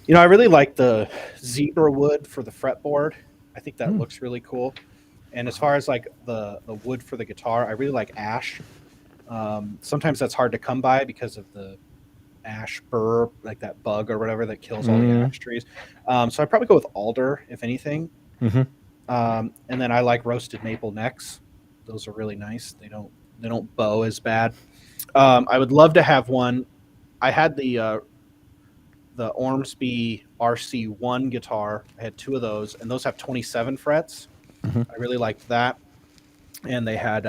You know, I really like the zebra wood for the fretboard. I think that looks really cool. And as far as like the wood for the guitar, I really like ash. Sometimes that's hard to come by because of the ash burr, like that bug or whatever that kills all the ash trees. So I'd probably go with alder, if anything. And then I like roasted maple necks. Those are really nice. They don't bow as bad. I would love to have one. I had the Ormsby RC1 guitar. I had 2 of those, and those have 27 frets. I really liked that. And they had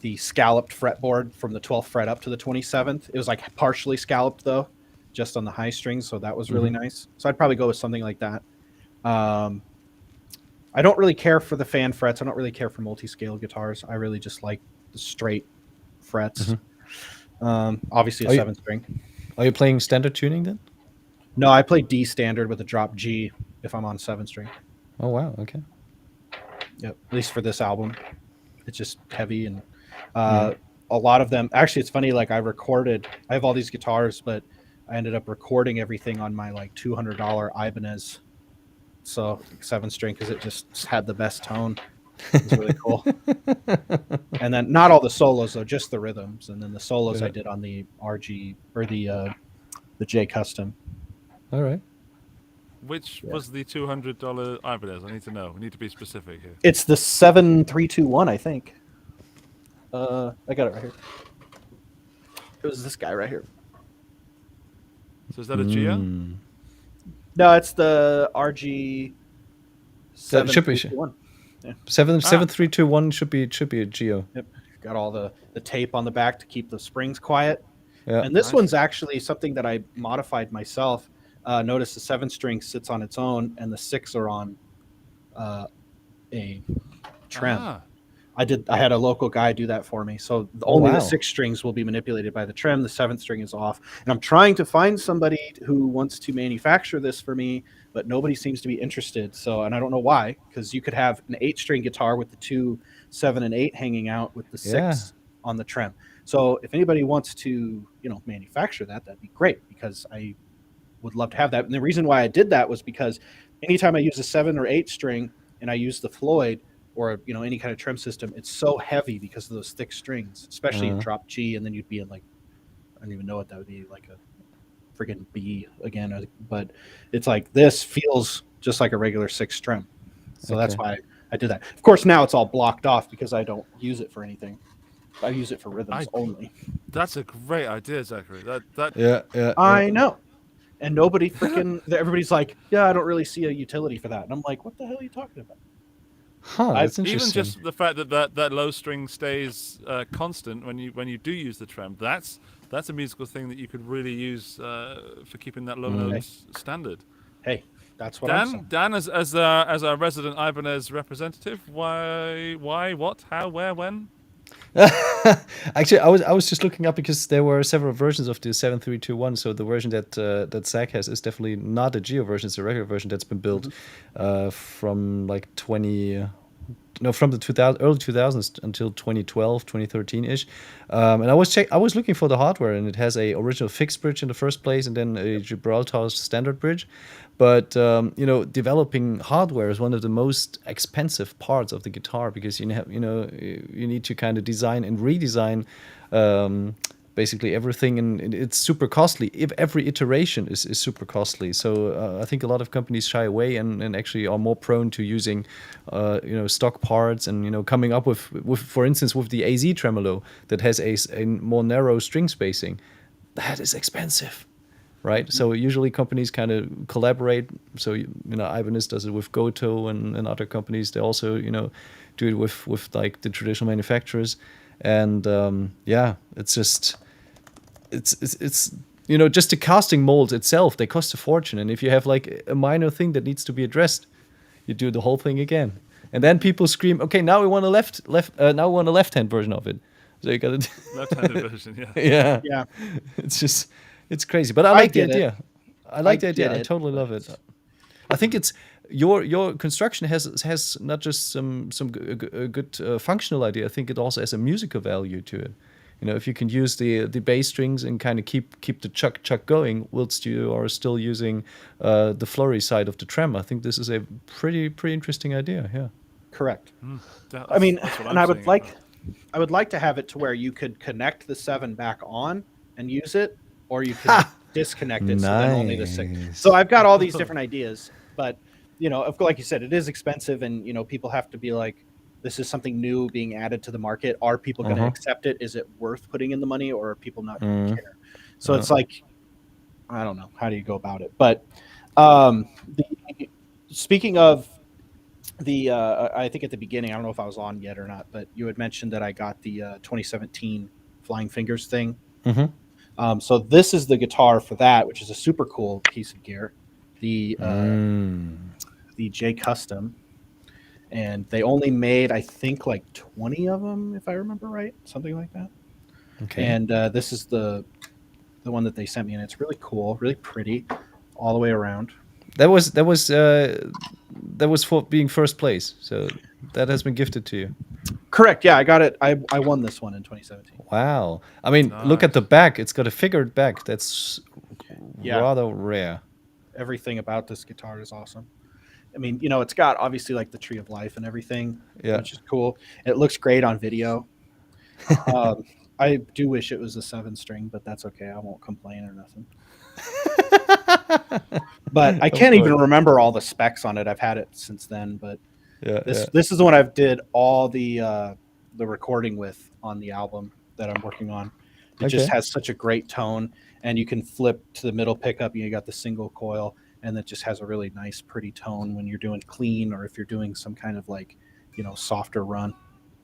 the scalloped fretboard from the 12th fret up to the 27th. It was like partially scalloped though, just on the high strings, so that was really nice. So I'd probably go with something like that. I don't really care for the fan frets. I don't really care for multi-scale guitars. I really just like the straight frets. Obviously a 7-string. Are you playing standard tuning then? No, I play D standard with a drop G if I'm on 7-string. Oh wow, okay. Yep, at least for this album. It's just heavy, and a lot of them, actually it's funny, like I have all these guitars, but I ended up recording everything on my like $200 Ibanez, so 7-string, because it just had the best tone. It was really cool. And then not all the solos though, just the rhythms, and then the solos I did on the RG or the J Custom. All right. Which was the $200 Ibanez? I need to know. We need to be specific here. It's the 7321, I think. I got it right here. It was this guy right here. So is that a Geo? No, it's the RG. That should be 7321. 7321 should be a Geo. Yep. Got all the tape on the back to keep the springs quiet. Yeah. And this one's actually something that I modified myself. Notice the 7-string sits on its own, and the 6 are on a trem. I had a local guy do that for me. So only the 6 strings will be manipulated by the trem. The 7th string is off. And I'm trying to find somebody who wants to manufacture this for me, but nobody seems to be interested. So, and I don't know why, because you could have an 8-string guitar with the 2, 7, and 8 hanging out with the 6 on the trem. So if anybody wants to, manufacture that, that'd be great, because I would love to have that. And the reason why I did that was because anytime I use a 7 or 8 string and I use the Floyd or any kind of trem system, it's so heavy because of those thick strings, especially in drop G, and then you'd be in like, I don't even know what that would be, like a friggin' B again, but it's like this feels just like a regular 6 trem. So that's why I did that. Of course, now it's all blocked off because I don't use it for anything. I use it for rhythms only. That's a great idea, Zachary. I know. And everybody's like, yeah, I don't really see a utility for that. And I'm like, what the hell are you talking about? Huh, that's interesting. Even just the fact that low string stays constant when you do use the trem, that's a musical thing that you could really use for keeping that low notes standard. Hey, that's what I'm saying. Dan, as our resident Ibanez representative, why, what, how, where, when? Actually, I was just looking up because there were several versions of the 7321. So the version that Zach has is definitely not a Geo version; it's a regular version that's been built from like from the early 2000s until 2012, 2013 ish. And I was looking for the hardware, and it has a original fixed bridge in the first place, and then a Gibraltar standard bridge. But developing hardware is one of the most expensive parts of the guitar, because you need to kind of design and redesign basically everything, and it's super costly. If every iteration is super costly, so I think a lot of companies shy away and actually are more prone to using stock parts, and coming up with for instance with the AZ tremolo that has a more narrow string spacing. That is expensive. Right, so usually companies kind of collaborate. So Ibanez does it with Goto, and other companies they also do it with like the traditional manufacturers, and it's just just the casting molds itself, they cost a fortune, and if you have like a minor thing that needs to be addressed, you do the whole thing again, and then people scream, okay, now we want a left-hand version of it, so you got a left-handed version, yeah. It's crazy, but I like the idea. I like the idea. I totally love it. I think it's your construction has not just some good functional idea. I think it also has a musical value to it. You know, if you can use the bass strings and kind of keep the chuck going whilst you are still using the flurry side of the trem, I think this is a pretty interesting idea. Yeah. Correct. That's- I mean, that's what and I'm I would seeing. like, I would like to have it to where you could connect the 7 back on and use it, or you could disconnect it so then only the 6. Nice. So I've got all these different ideas, but you know, like you said, it is expensive, and you know, people have to be like, this is something new being added to the market. Are people going to accept it? Is it worth putting in the money, or are people not going to care? So it's like, I don't know. How do you go about it? But speaking of the, I think at the beginning, I don't know if I was on yet or not, but you had mentioned that I got the 2017 Flying Fingers thing. So this is the guitar for that, which is a super cool piece of gear. The J Custom. And they only made, I think, like 20 of them, if I remember right, something like that. Okay. And this is the one that they sent me, and it's really cool, really pretty, all the way around. That was for being first place. So that has been gifted to you. Correct. Yeah, I got it. I won this one in 2017. Wow. I mean, look at the back. It's got a figured back. That's rather rare. Everything about this guitar is awesome. I mean, you know, it's got obviously like the Tree of Life and everything, which is cool. It looks great on video. I do wish it was a 7-string, but that's okay. I won't complain or nothing. But I can't even remember all the specs on it. I've had it since then, but this is the one I've did all the recording with on the album that I'm working on. It just has such a great tone, and you can flip to the middle pickup. You got the single coil, and it just has a really nice, pretty tone when you're doing clean, or if you're doing some kind of like, you know, softer run.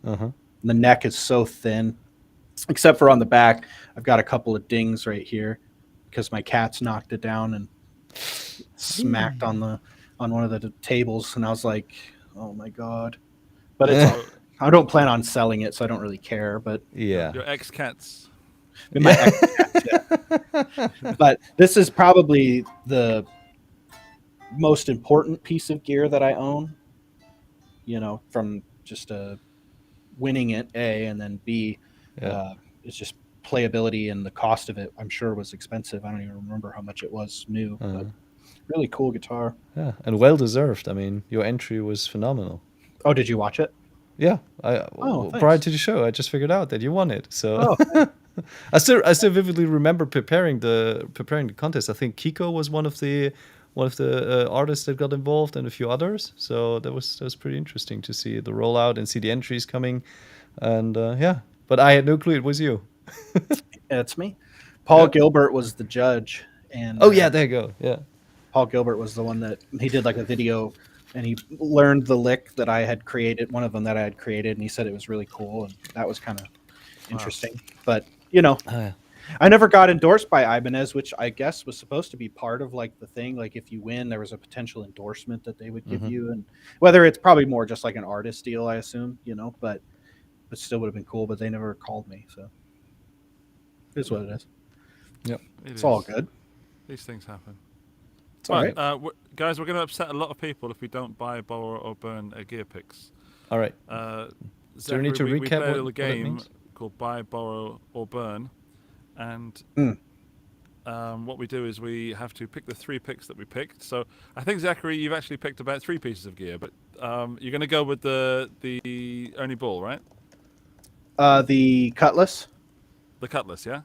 The neck is so thin, except for on the back. I've got a couple of dings right here because my cat's knocked it down and smacked on one of the tables, and I was like, oh my god. But it's I don't plan on selling it, so I don't really care. But Your ex-cats. my ex-cats, yeah. But this is probably the most important piece of gear that I own, you know, from just winning it, A, and then B, it's just playability, and the cost of it, I'm sure, was expensive. I don't even remember how much it was new, but really cool guitar. Yeah, and well deserved. I mean, your entry was phenomenal. Oh, did you watch it? Yeah, prior to the show, I just figured out that you won it. So I still vividly remember preparing the contest. I think Kiko was one of the artists that got involved, and a few others. So that was pretty interesting to see the rollout and see the entries coming, and But I had no clue it was you. It's me. Paul Gilbert was the judge, and there you go. Yeah, Paul Gilbert was the one that he did like a video, and he learned the lick that I had created, one of them that I had created, and he said it was really cool, and that was kind of interesting. But you know, I never got endorsed by Ibanez, which I guess was supposed to be part of like the thing. Like if you win, there was a potential endorsement that they would give you, and whether it's probably more just like an artist deal, I assume, you know, but still would have been cool. But they never called me, so it's what it is. Yep, it's all good. These things happen. It's all right, guys. We're going to upset a lot of people if we don't buy, borrow, or burn a gear picks. All right. Do we need to recap we play a little game called Buy, Borrow, or Burn, and what we do is we have to pick the 3 picks that we picked. So I think, Zachary, you've actually picked about 3 pieces of gear, but you're going to go with the Ernie Ball, right? The Cutlass. The Cutlass, yeah?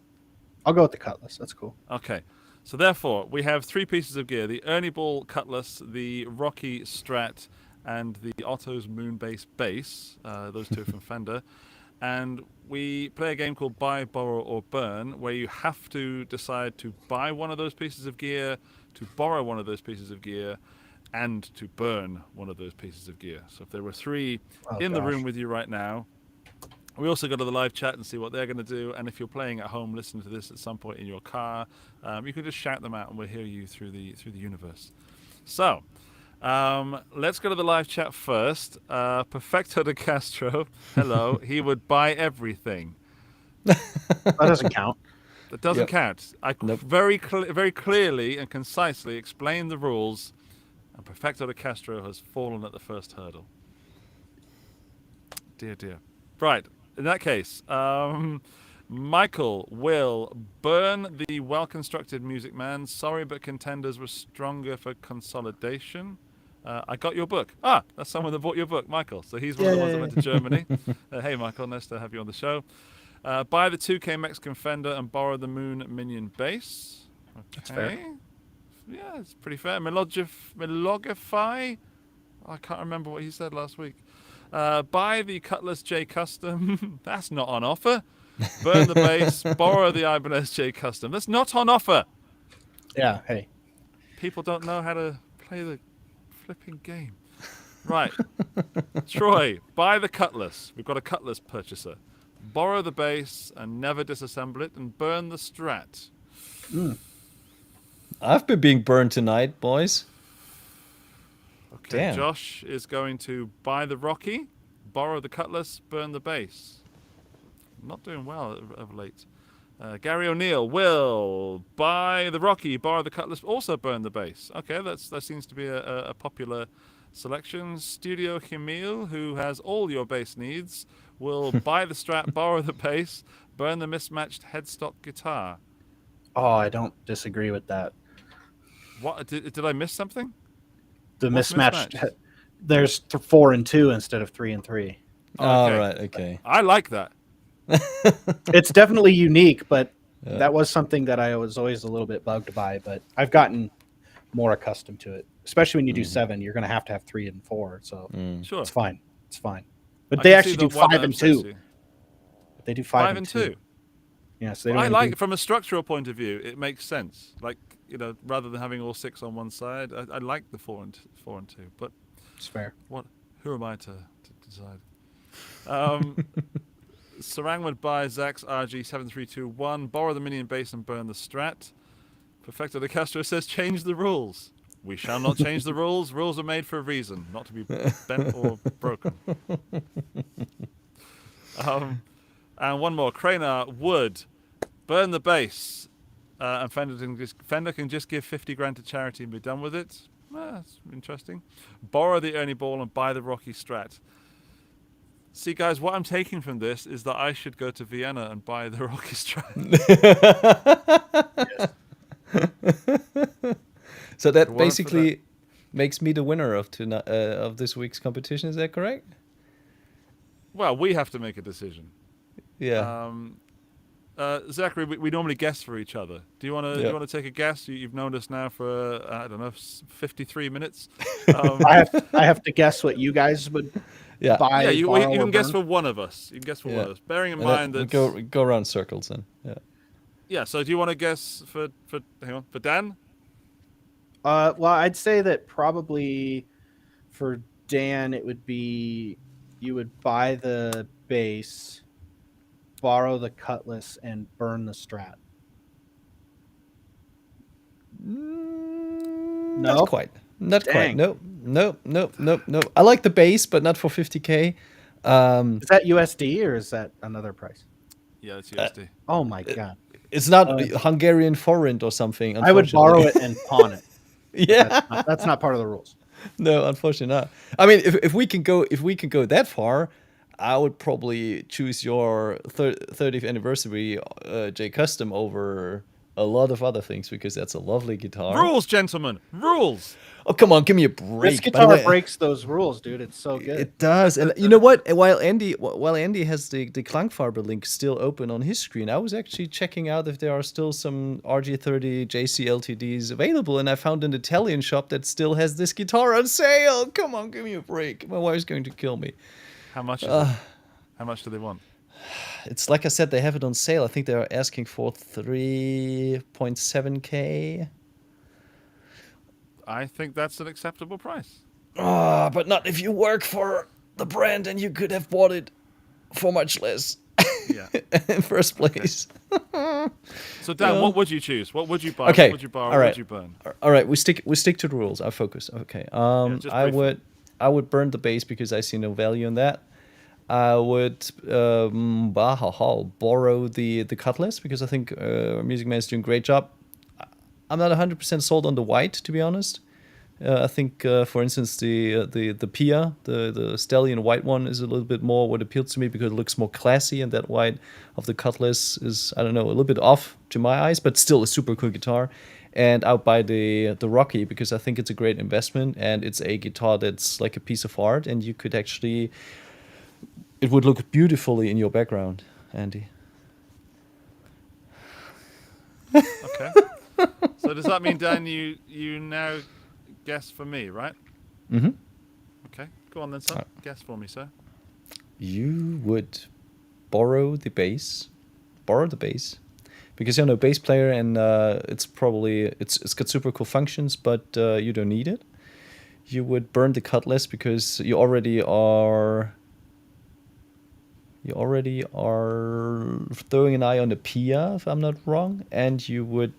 I'll go with the Cutlass. That's cool. Okay. So therefore, we have 3 pieces of gear: the Ernie Ball Cutlass, the Rocky Strat, and the Otto's Moonbase bass. Those 2 from Fender. And we play a game called Buy, Borrow, or Burn, where you have to decide to buy one of those pieces of gear, to borrow one of those pieces of gear, and to burn one of those pieces of gear. So if there were 3 the room with you right now, we also go to the live chat and see what they're going to do. And if you're playing at home, listening to this at some point in your car, you can just shout them out, and we'll hear you through the universe. So let's go to the live chat first. Perfecto de Castro, hello. He would buy everything. That doesn't count. That doesn't count. I very clearly and concisely explained the rules and Perfecto de Castro has fallen at the first hurdle. Dear, dear. Right. In that case, Michael will burn the well-constructed Music Man. Sorry, but contenders were stronger for consolidation. I got your book. Ah, that's someone that bought your book, Michael. So he's one of the ones that went to Germany. Hey, Michael, nice to have you on the show. Buy the 2K Mexican Fender and borrow the Moon Minion bass. Okay. That's fair. Yeah, it's pretty fair. Melogify? I can't remember what he said last week. Buy the Cutlass J Custom. That's not on offer. Burn the bass. Borrow the Ibanez J Custom. That's not on offer. Yeah. Hey. People don't know how to play the flipping game. Right. Troy, buy the Cutlass. We've got a Cutlass purchaser. Borrow the bass and never disassemble it, and burn the Strat. I've been being burned tonight, boys. Okay, Damn. Josh is going to buy the Rocky, borrow the Cutlass, burn the bass. Not doing well of late. Gary O'Neill will buy the Rocky, borrow the Cutlass, also burn the bass. Okay, that seems to be a popular selection. Studio Jamil, who has all your bass needs, will buy the Strat, borrow the bass, burn the mismatched headstock guitar. Oh, I don't disagree with that. What did I miss something? The What's mismatched. mismatched? There's 4 and 2 instead of 3 and 3. All right, okay. I like that. It's definitely unique, but that was something that I was always a little bit bugged by. But I've gotten more accustomed to it, especially when you do 7. You're going to have 3 and 4, so Sure. it's fine. It's fine. But I they can actually see do the one 5 that and upsets 2. you. They do 5 5 and 2. Yeah, so they Well, don't I even like, from a structural point of view, it makes sense. Like, rather than having all 6 on one side, I like the 4 and 2. But It's fair. who am I to decide? Sarang would buy Zach's RG7321, borrow the Minion bass and burn the Strat. Perfecto de Castro says, change the rules. We shall not change the rules. Rules are made for a reason, not to be bent or broken. And one more. Cranar would burn the bass, and Fender can just give 50 grand to charity and be done with it. That's interesting. Borrow the Ernie ball and buy the Rocky Strat. See, guys, what I'm taking from this is that I should go to Vienna and buy the Rocky Strat. So that Warrant for basically makes me the winner of this week's competition. Is that correct? Well, we have to make a decision. Yeah. Zachary, we normally guess for each other. Do you want to take a guess? You've known us now for I don't know, 53 minutes. I have to guess what you guys would Yeah. buy. Yeah, you borrow, can or guess burn. for one of us. You can guess for one of us. Bearing in And mind we that go around circles then. Yeah. yeah. So do you want to guess for Dan? Well, I'd say that probably for Dan, it would be you would buy the bass, borrow the Cutlass, and burn the Strat. Not Nope. quite. Not quite. Dang. Nope. I like the bass, but not for 50K. Is that USD or is that another price? Yeah, it's USD. Oh my god! It's not Hungarian forint or something. I would borrow unfortunately. it and pawn it. Yeah. That's not part of the rules. No, unfortunately not. I mean, if we can go that far, I would probably choose your 30th anniversary J Custom over a lot of other things because that's a lovely guitar. Rules, gentlemen, rules. Oh, come on, give me a break. This By the guitar way, breaks those rules, dude. It's so good. It does, and you know what? While Andy has the Klangfarbe link still open on his screen, I was actually checking out if there are still some RG30 JC LTDs available, and I found an Italian shop that still has this guitar on sale. Come on, give me a break. My wife's going to kill me. How much? Is it? How much do they want? It's like I said, they have it on sale. I think they are asking for 3.7K. I think that's an acceptable price. But not if you work for the brand and you could have bought it for much less Yeah. in first place. So Dan, what would you choose? What would you buy? Okay, What would you borrow? all What right. would you burn? All right, we stick to the rules. I focus. Okay. just I briefly. would burn the bass because I see no value in that. I would borrow the Cutlass because I think Music Man is doing a great job. I'm not 100% sold on the white, to be honest. I think, for instance, the Pia, the stallion white one, is a little bit more what appeals to me because it looks more classy, and that white of the Cutlass is, I don't know, a little bit off to my eyes, but still a super cool guitar. And I'll buy the Rocky because I think it's a great investment, and it's a guitar that's like a piece of art, and you could actually, it would look beautifully in your background, Andy. Okay. So does that mean, Dan, you now guess for me, right? Mm-hmm. Okay. Go on then, sir. Guess for me, sir. You would borrow the bass, because you're a bass player, and it's probably it's got super cool functions, but you don't need it. You would burn the Cutlass because you already are throwing an eye on the Pia, if I'm not wrong, and you would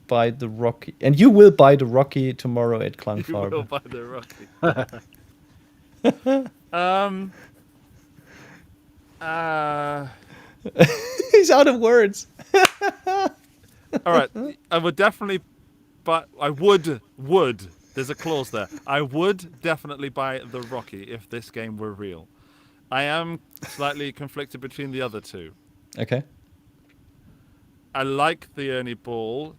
buy the Rocky, and you will buy the Rocky tomorrow at You will Klangfarbe. buy the Rocky. He's out of words. All right. I would definitely, but I would. There's a clause there. I would definitely buy the Rocky if this game were real. I am slightly conflicted between the other two. Okay. I like the Ernie Ball,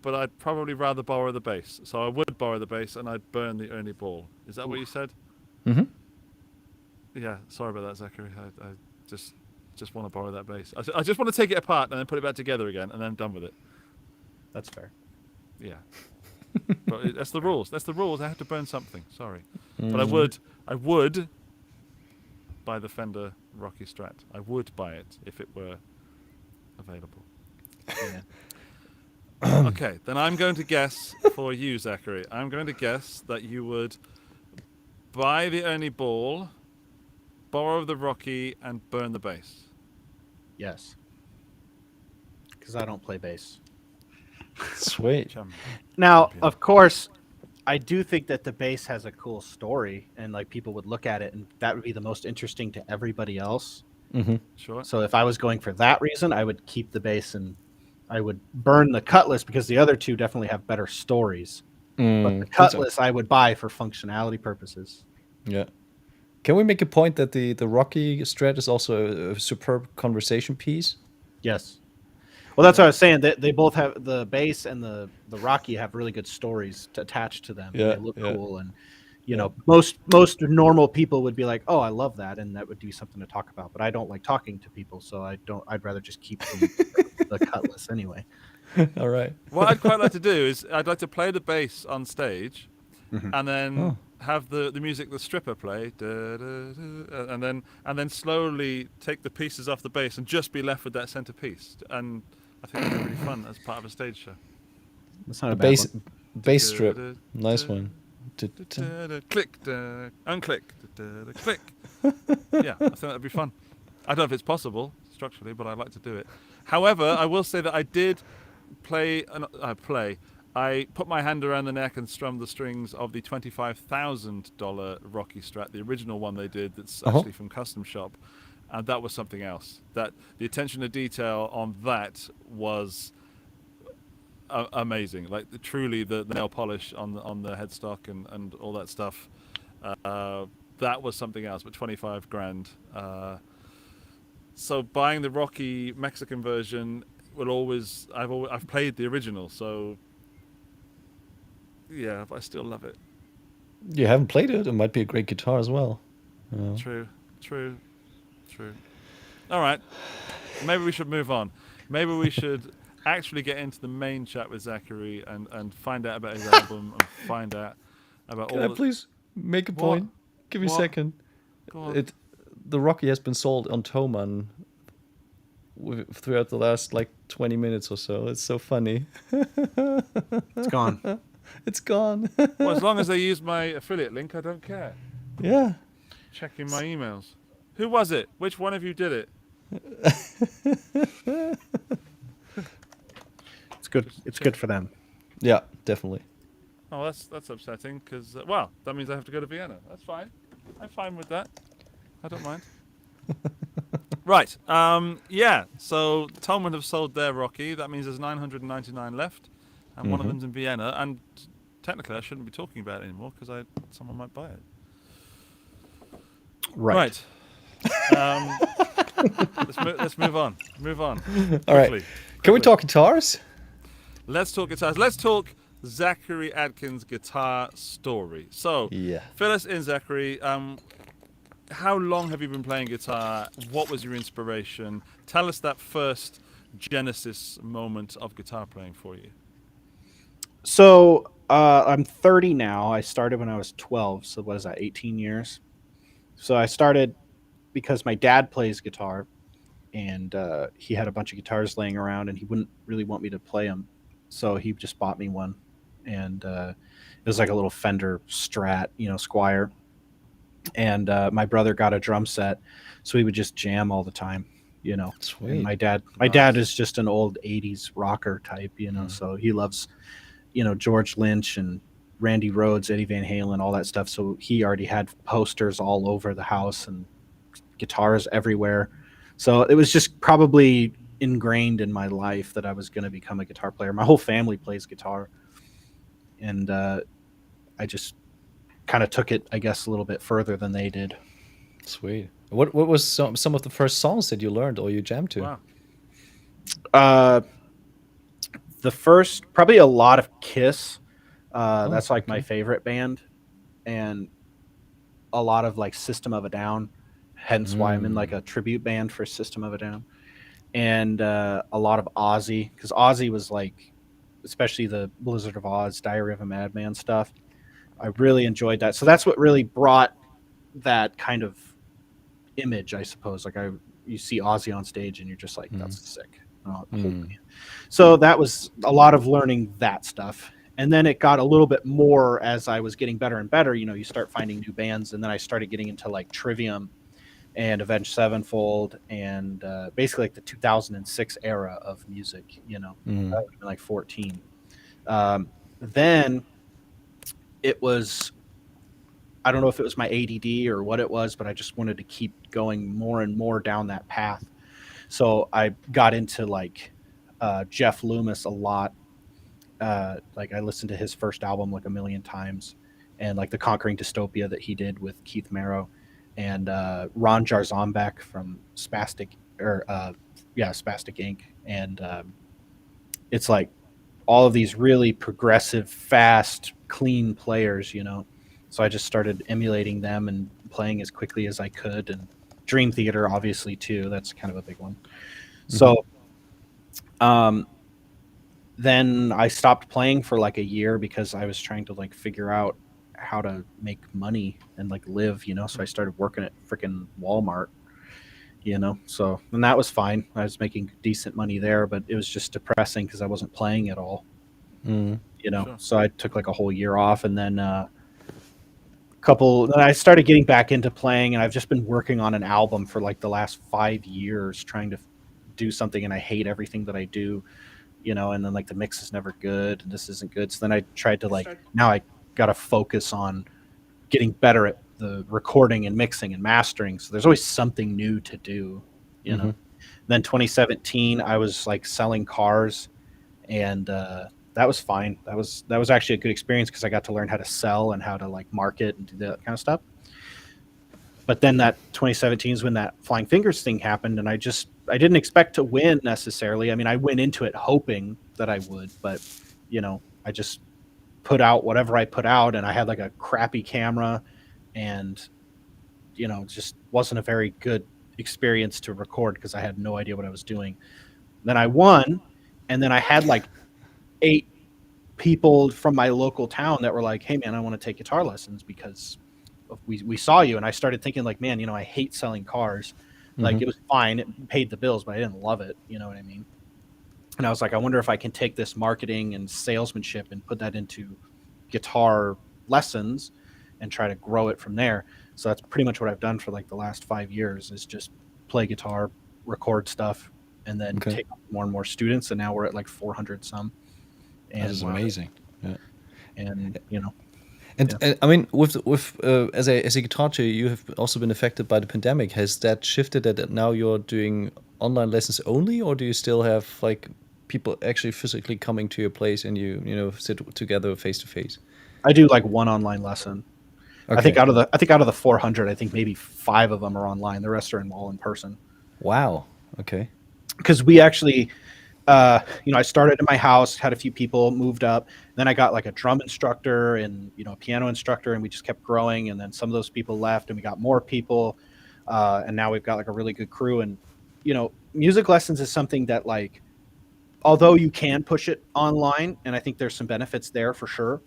but I'd probably rather borrow the bass. So I would borrow the bass and I'd burn the Ernie Ball. Is that what you said? Mm-hmm. Yeah. Sorry about that, Zachary. I just want to borrow that bass. I just want to take it apart and then put it back together again, and then I'm done with it. That's fair. Yeah. But that's the rules. That's the rules. I have to burn something. Sorry. Mm. But I would buy the Fender Rocky Strat. I would buy it if it were available. Yeah. Okay, then I'm going to guess for you, Zachary. I'm going to guess that you would buy the Ernie Ball, borrow the Rocky, and burn the bass. Yes. Because I don't play bass. Sweet. Now, Champion. of course, I do think that the bass has a cool story, and like people would look at it, and that would be the most interesting to everybody else. Mm-hmm. Sure. So if I was going for that reason, I would keep the bass and I would burn the Cutlass because the other two definitely have better stories. But the Cutlass I would buy for functionality purposes. Yeah. Can we make a point that the Rocky Strat is also a superb conversation piece? Yes. Well, that's what I was saying. They both have the bass and the Rocky have really good stories attached to them. Yeah, They look yeah. cool, and you know, most normal people would be like, "Oh, I love that," and that would be something to talk about. But I don't like talking to people, so I don't. I'd rather just keep the Cutlass anyway. All right. What I'd quite like to do is I'd like to play the bass on stage, Mhm. and then Oh. have the music the stripper play, and then slowly take the pieces off the bass and just be left with that centerpiece. And I think that'd be really fun as part of a stage show. That's not a bad Bass one. bass strip. Nice one. Click, unclick, click. Yeah, I think that'd be fun. I don't know if it's possible structurally, but I'd like to do it. However, I will say that I did I put my hand around the neck and strummed the strings of the $25,000 Rocky Strat, the original one they did that's actually from Custom Shop. And that was something else. That the attention to detail on that was amazing. Like truly the nail polish on the headstock and all that stuff. That was something else, but 25 grand. So buying the Rocky Mexican version will always I've played the original, so yeah, but I still love it. You haven't played it. It might be a great guitar as well. Yeah. True. All right. Maybe we should move on. Maybe we should actually get into the main chat with Zachary and find out about his album and find out about Can all I please make a point? Give me a What? second. Go on. The Rocky has been sold on Thomann throughout the last like 20 minutes or so. It's so funny. It's gone. It's gone. Well, as long as they use my affiliate link, I don't care. Yeah. Checking my emails. Who was it? Which one of you did it? It's good. It's good for them. Yeah, definitely. Oh, that's upsetting because well, that means I have to go to Vienna. That's fine. I'm fine with that. I don't mind. Right. Yeah. So Tolman have sold their Rocky. That means there's 999 left, and one of them's in Vienna. And technically, I shouldn't be talking about it anymore because someone might buy it. Right. Let's move on. Move on. All right. Quickly. Can we talk guitars? Let's talk guitars. Let's talk Zachary Adkins' guitar story. So, Yeah. fill us in, Zachary. How long have you been playing guitar? What was your inspiration? Tell us that first genesis moment of guitar playing for you. So I'm 30 now. I started when I was 12. So what is that, 18 years? So I started because my dad plays guitar, and he had a bunch of guitars laying around, and he wouldn't really want me to play them. So he just bought me one. And it was like a little Fender Strat, Squire. And my brother got a drum set, so we would just jam all the time, Sweet. And my dad is just an old 80s rocker type, so he loves, George Lynch and Randy Rhoads, Eddie Van Halen, all that stuff. So he already had posters all over the house and guitars everywhere. So it was just probably ingrained in my life that I was going to become a guitar player. My whole family plays guitar, and I just kind of took it, I guess, a little bit further than they did. Sweet. What was some of the first songs that you learned or you jammed to? Wow. The first, probably a lot of Kiss. That's like my favorite band, and a lot of like System of a Down. Hence why I'm in like a tribute band for System of a Down, and a lot of Ozzy, because Ozzy was like, especially the Blizzard of Oz, Diary of a Madman stuff. I really enjoyed that. So that's what really brought that kind of image, I suppose. Like you see Ozzy on stage and you're just like, that's sick. So that was a lot of learning that stuff. And then it got a little bit more as I was getting better and better. You start finding new bands, and then I started getting into like Trivium and Avenged Sevenfold, and basically like the 2006 era of music. That would have been like 14. Then it was, I don't know if it was my ADD or what it was, but I just wanted to keep going more and more down that path. So I got into like Jeff Loomis a lot. Like I listened to his first album like a million times, and like the Conquering Dystopia that he did with Keith Merrow, and Ron Jarzombek from Spastic Inc. And it's like all of these really progressive, fast, clean players, So I just started emulating them and playing as quickly as I could. And Dream Theater, obviously, too. That's kind of a big one. So then I stopped playing for like a year because I was trying to like figure out how to make money and like live, So I started working at freaking Walmart, So, and that was fine. I was making decent money there, but it was just depressing because I wasn't playing at all. Sure. So I took like a whole year off, and then then I started getting back into playing, and I've just been working on an album for like the last 5 years, trying to do something, and I hate everything that I do, and then like the mix is never good and this isn't good. So then I tried to now I got to focus on getting better at the recording and mixing and mastering. So there's always something new to do, Then 2017, I was like selling cars, and that was fine. That was actually a good experience because I got to learn how to sell and how to like market and do that kind of stuff. But then that 2017 is when that Flying Fingers thing happened, and I didn't expect to win necessarily. I mean, I went into it hoping that I would, but I just put out whatever I put out, and I had like a crappy camera, and just wasn't a very good experience to record because I had no idea what I was doing. Then I won, and then I had like 8 people from my local town that were like, "Hey man, I want to take guitar lessons because we saw you." And I started thinking like, man, I hate selling cars. Like it was fine, it paid the bills, but I didn't love it. You know what I mean? And I was like, I wonder if I can take this marketing and salesmanship and put that into guitar lessons and try to grow it from there. So that's pretty much what I've done for like the last 5 years, is just play guitar, record stuff, and then take more and more students. And now we're at like 400 some. And That is amazing. Yeah. And And I mean, with as a guitar player, you have also been affected by the pandemic. Has that shifted that now you're doing online lessons only, or do you still have like people actually physically coming to your place and you sit together face to face? I do like one online lesson. Okay. I think out of the 400, I think maybe 5 of them are online. The rest are all in person. Wow. Okay. Because we actually, I started in my house, had a few people, moved up. Then I got like a drum instructor and a piano instructor, and we just kept growing. And then some of those people left, and we got more people, and now we've got like a really good crew. And music lessons is something that, like, although you can push it online, and I think there's some benefits there for sure.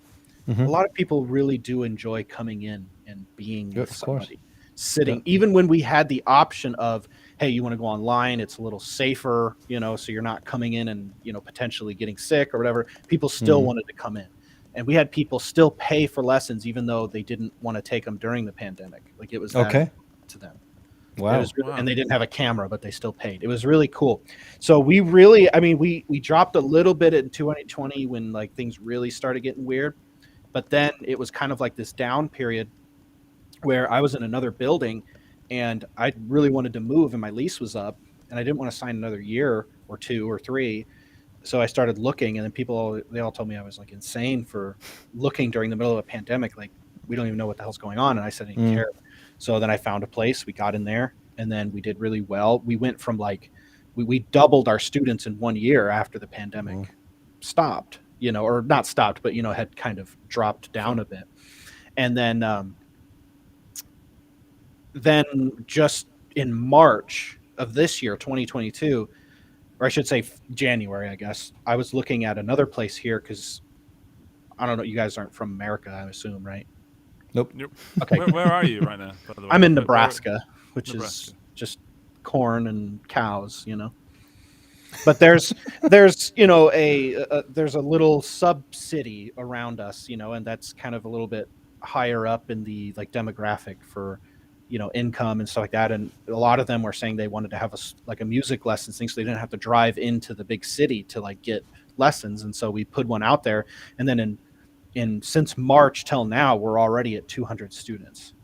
A lot of people really do enjoy coming in and being with somebody, sitting. Even when we had the option of, hey, you want to go online, it's a little safer, so you're not coming in and potentially getting sick or whatever. People still wanted to come in, and we had people still pay for lessons even though they didn't want to take them during the pandemic. Like, it was that to them. Wow. It was really, and they didn't have a camera, but they still paid. It was really cool. So we really, we dropped a little bit in 2020 when like things really started getting weird. But then it was kind of like this down period where I was in another building and I really wanted to move, and my lease was up and I didn't want to sign another year or 2 or 3. So I started looking, and then they all told me I was like insane for looking during the middle of a pandemic. Like, we don't even know what the hell's going on. And I said, I didn't care. So then I found a place, we got in there, and then we did really well. We went from like, we doubled our students in 1 year after the pandemic stopped. Or not stopped, but, had kind of dropped down a bit. And then just in March of this year, 2022, or I should say January, I guess, I was looking at another place here because, I don't know, you guys aren't from America, I assume, right? Nope. Okay. Where are you right now, by the way? I'm in Nebraska, which is just corn and cows, But there's there's a little sub city around us, and that's kind of a little bit higher up in the like demographic for income and stuff like that. And a lot of them were saying they wanted to have a music lessons thing, so they didn't have to drive into the big city to like get lessons. And so we put one out there, and then in since March till now, we're already at 200 students.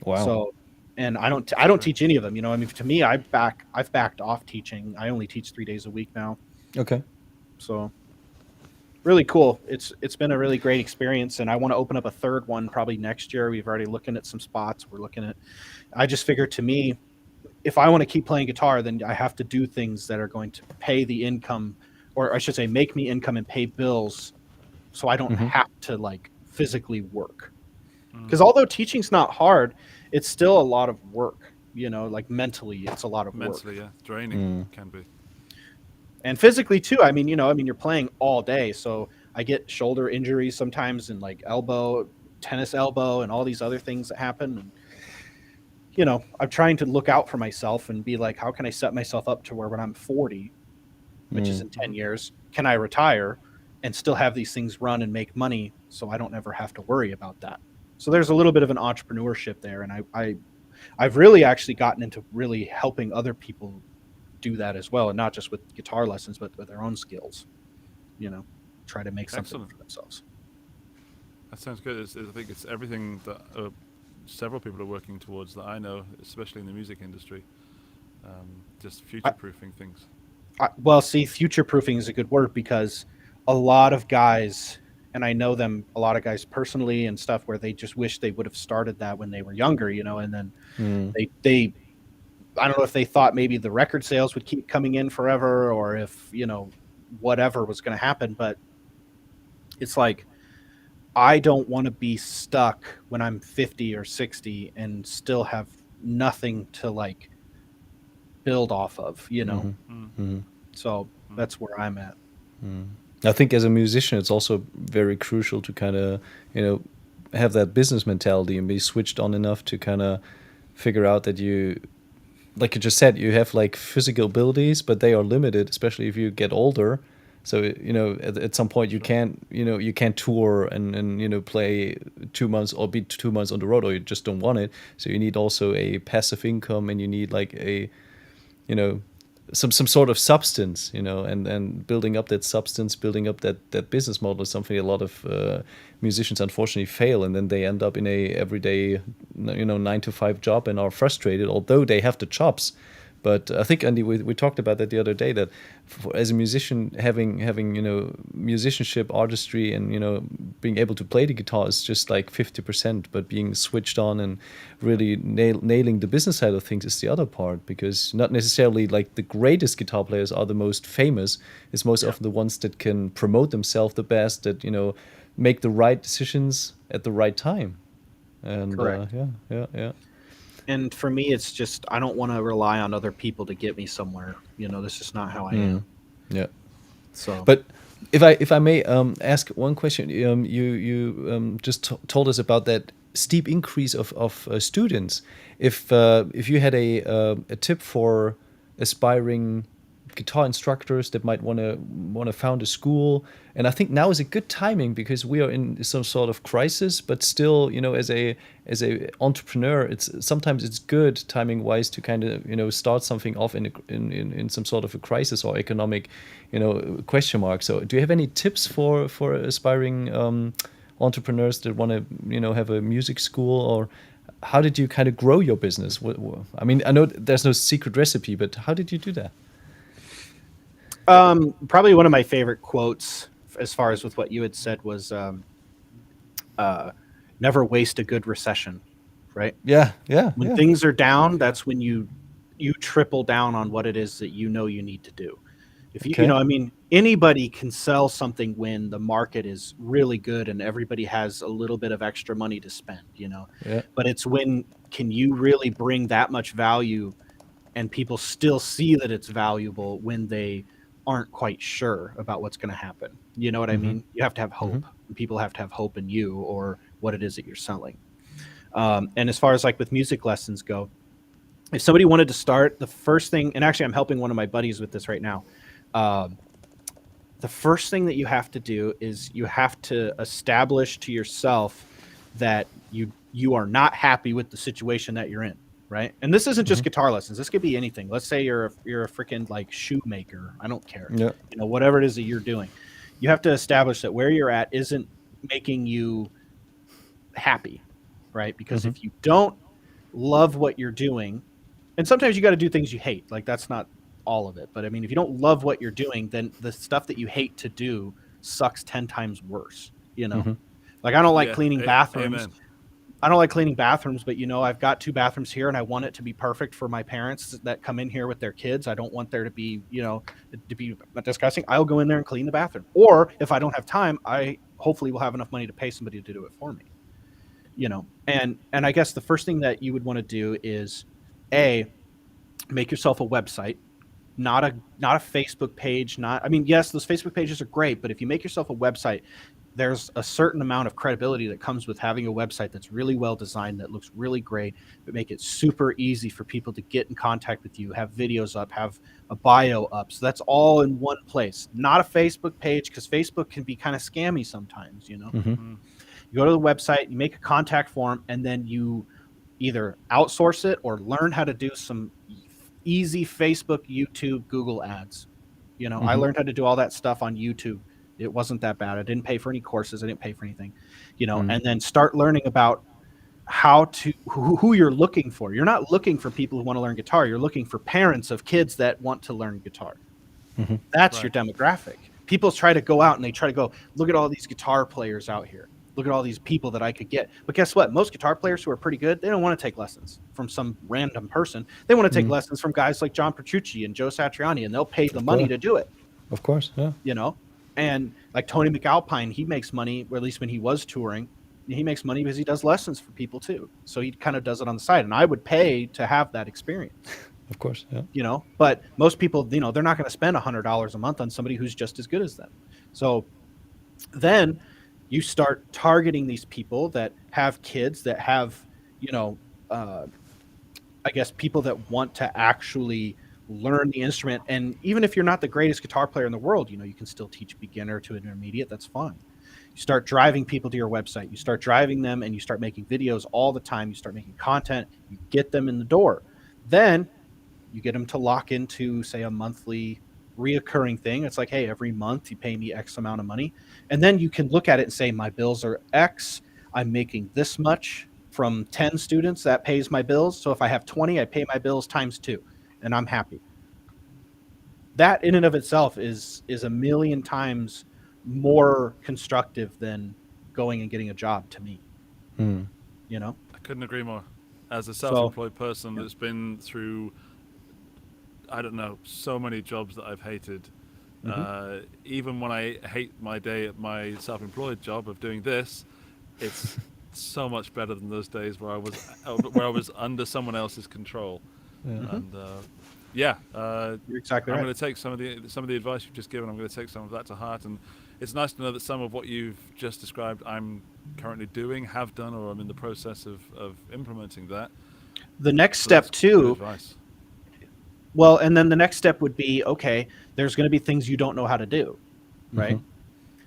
Wow. So. And I don't teach any of them, to me, I've backed off teaching. I only teach 3 days a week now. Okay. So really cool. It's been a really great experience, and I want to open up a third one probably next year. We've already looking at some spots. I just figured, to me, if I want to keep playing guitar, then I have to do things that are going to pay the income, or I should say make me income and pay bills, so I don't have to like physically work. Because although teaching's not hard, it's still a lot of work, like mentally, it's a lot of work. Mentally, yeah, draining can be. And physically too. You're playing all day, so I get shoulder injuries sometimes, and like tennis elbow, and all these other things that happen. And, I'm trying to look out for myself and be like, how can I set myself up to where when I'm 40, which is in 10 years, can I retire and still have these things run and make money, so I don't ever have to worry about that. So there's a little bit of an entrepreneurship there, and I've really actually gotten into really helping other people do that as well, and not just with guitar lessons, but with their own skills. Try to make something for themselves. That sounds good. I think it's everything that several people are working towards that I know, especially in the music industry. Just future-proofing things. Future-proofing is a good word, because a lot of guys. And I know a lot of guys personally and stuff, where they just wish they would have started that when they were younger, and then they I don't know if they thought maybe the record sales would keep coming in forever, or if, whatever was going to happen. But it's like, I don't want to be stuck when I'm 50 or 60 and still have nothing to like build off of, So that's where I'm at. I think as a musician, it's also very crucial to kind of, have that business mentality and be switched on enough to kind of figure out that you, like you just said, you have like physical abilities, but they are limited, especially if you get older. So, at some point you can't tour and play 2 months or be 2 months on the road, or you just don't want it. So you need also a passive income, and you need like a, some sort of substance, and building up that substance, building up that business model is something a lot of musicians unfortunately fail, and then they end up in a everyday 9-to-5 job and are frustrated, although they have the chops, But I think, Andy, we talked about that the other day, that as a musician, having musicianship, artistry, and being able to play the guitar is just like 50%, but being switched on and really nailing the business side of things is the other part, because not necessarily like the greatest guitar players are the most famous. It's most often the ones that can promote themselves the best, that make the right decisions at the right time. And Correct. yeah. And for me, it's just I don't want to rely on other people to get me somewhere. That's just not how I am. Yeah. So, But if I may ask one question, you just told us about that steep increase of students. If you had a tip for aspiring guitar instructors that might want to found a school, and I think now is a good timing because we are in some sort of crisis, but still, as a entrepreneur, sometimes it's good timing wise to kind of start something off in some sort of a crisis or economic question mark. So do you have any tips for aspiring entrepreneurs that want to have a music school, or how did you kind of grow your business? I mean, I know there's no secret recipe, but how did you do that? probably one of my favorite quotes, as far as with what you had said, was "Never waste a good recession." Right? Yeah. When things are down, that's when you triple down on what it is that you need to do. If Okay. I mean, anybody can sell something when the market is really good and everybody has a little bit of extra money to spend. Yeah. But it's when can you really bring that much value, and people still see that it's valuable when they aren't quite sure about what's going to happen. You know what I mean? You have to have hope. People have to have hope in you or what it is that you're selling. And as far as like with music lessons go, if somebody wanted to start, the first thing, and actually I'm helping one of my buddies with this right now. The first thing that you have to do is you have to establish to yourself that you are not happy with the situation that you're in, right? And this isn't just guitar lessons. This could be anything. Let's say you're a freaking like shoemaker. I don't care. Yeah. Whatever it is that you're doing, you have to establish that where you're at isn't making you happy, right? Because if you don't love what you're doing, and sometimes you got to do things you hate, like that's not all of it, but I mean, if you don't love what you're doing, then the stuff that you hate to do sucks 10 times worse. Like I don't like cleaning bathrooms. Amen. I don't like cleaning bathrooms, but I've got 2 bathrooms here and I want it to be perfect for my parents that come in here with their kids. I don't want there to be, to be disgusting. I'll go in there and clean the bathroom. Or if I don't have time, I hopefully will have enough money to pay somebody to do it for me. And I guess the first thing that you would want to do is make yourself a website, not a Facebook page. Yes, those Facebook pages are great, but if you make yourself a website, there's a certain amount of credibility that comes with having a website that's really well designed, that looks really great, but make it super easy for people to get in contact with you, have videos up, have a bio up. So that's all in one place, not a Facebook page, because Facebook can be kind of scammy sometimes, You go to the website, you make a contact form, and then you either outsource it or learn how to do some easy Facebook, YouTube, Google ads. I learned how to do all that stuff on YouTube. It wasn't that bad. I didn't pay for any courses. I didn't pay for anything, and then start learning about who you're looking for. You're not looking for people who want to learn guitar. You're looking for parents of kids that want to learn guitar. That's your demographic. People try to go out and they try to go, look at all these guitar players out here. Look at all these people that I could get. But guess what? Most guitar players who are pretty good, they don't want to take lessons from some random person. They want to take lessons from guys like John Petrucci and Joe Satriani, and they'll pay the money to do it. Of course, yeah. And like Tony McAlpine, he makes money, or at least when he was touring, he makes money because he does lessons for people too. So he kind of does it on the side. And I would pay to have that experience. Of course, yeah. But most people, they're not going to spend $100 a month on somebody who's just as good as them. So then you start targeting these people that have kids, that have, I guess people that want to actually learn the instrument. And even if you're not the greatest guitar player in the world, you can still teach beginner to intermediate. That's fine. You start driving people to your website. You start driving them and you start making videos all the time. You start making content. You get them in the door. Then you get them to lock into, say, a monthly reoccurring thing. It's like, hey, every month you pay me X amount of money. And then you can look at it and say, my bills are X. I'm making this much from 10 students. That pays my bills. So if I have 20, I pay my bills times 2. and I'm happy. That in and of itself is a million times more constructive than going and getting a job to me. You know? I couldn't agree more. As a So, self-employed person yeah. that's been through, I don't know, so many jobs that I've hated. Even when I hate my day at my self-employed job of doing this, it's so much better than those days where I was under someone else's control. And You're exactly I'm right. going to take some of the advice you've just given. I'm going to take some of that to heart, and it's nice to know that some of what you've just described I'm currently doing, have done, or I'm in the process of implementing that. The next So step that's good too, advice. well, and then the next step would be, okay, there's going to be things you don't know how to do, right?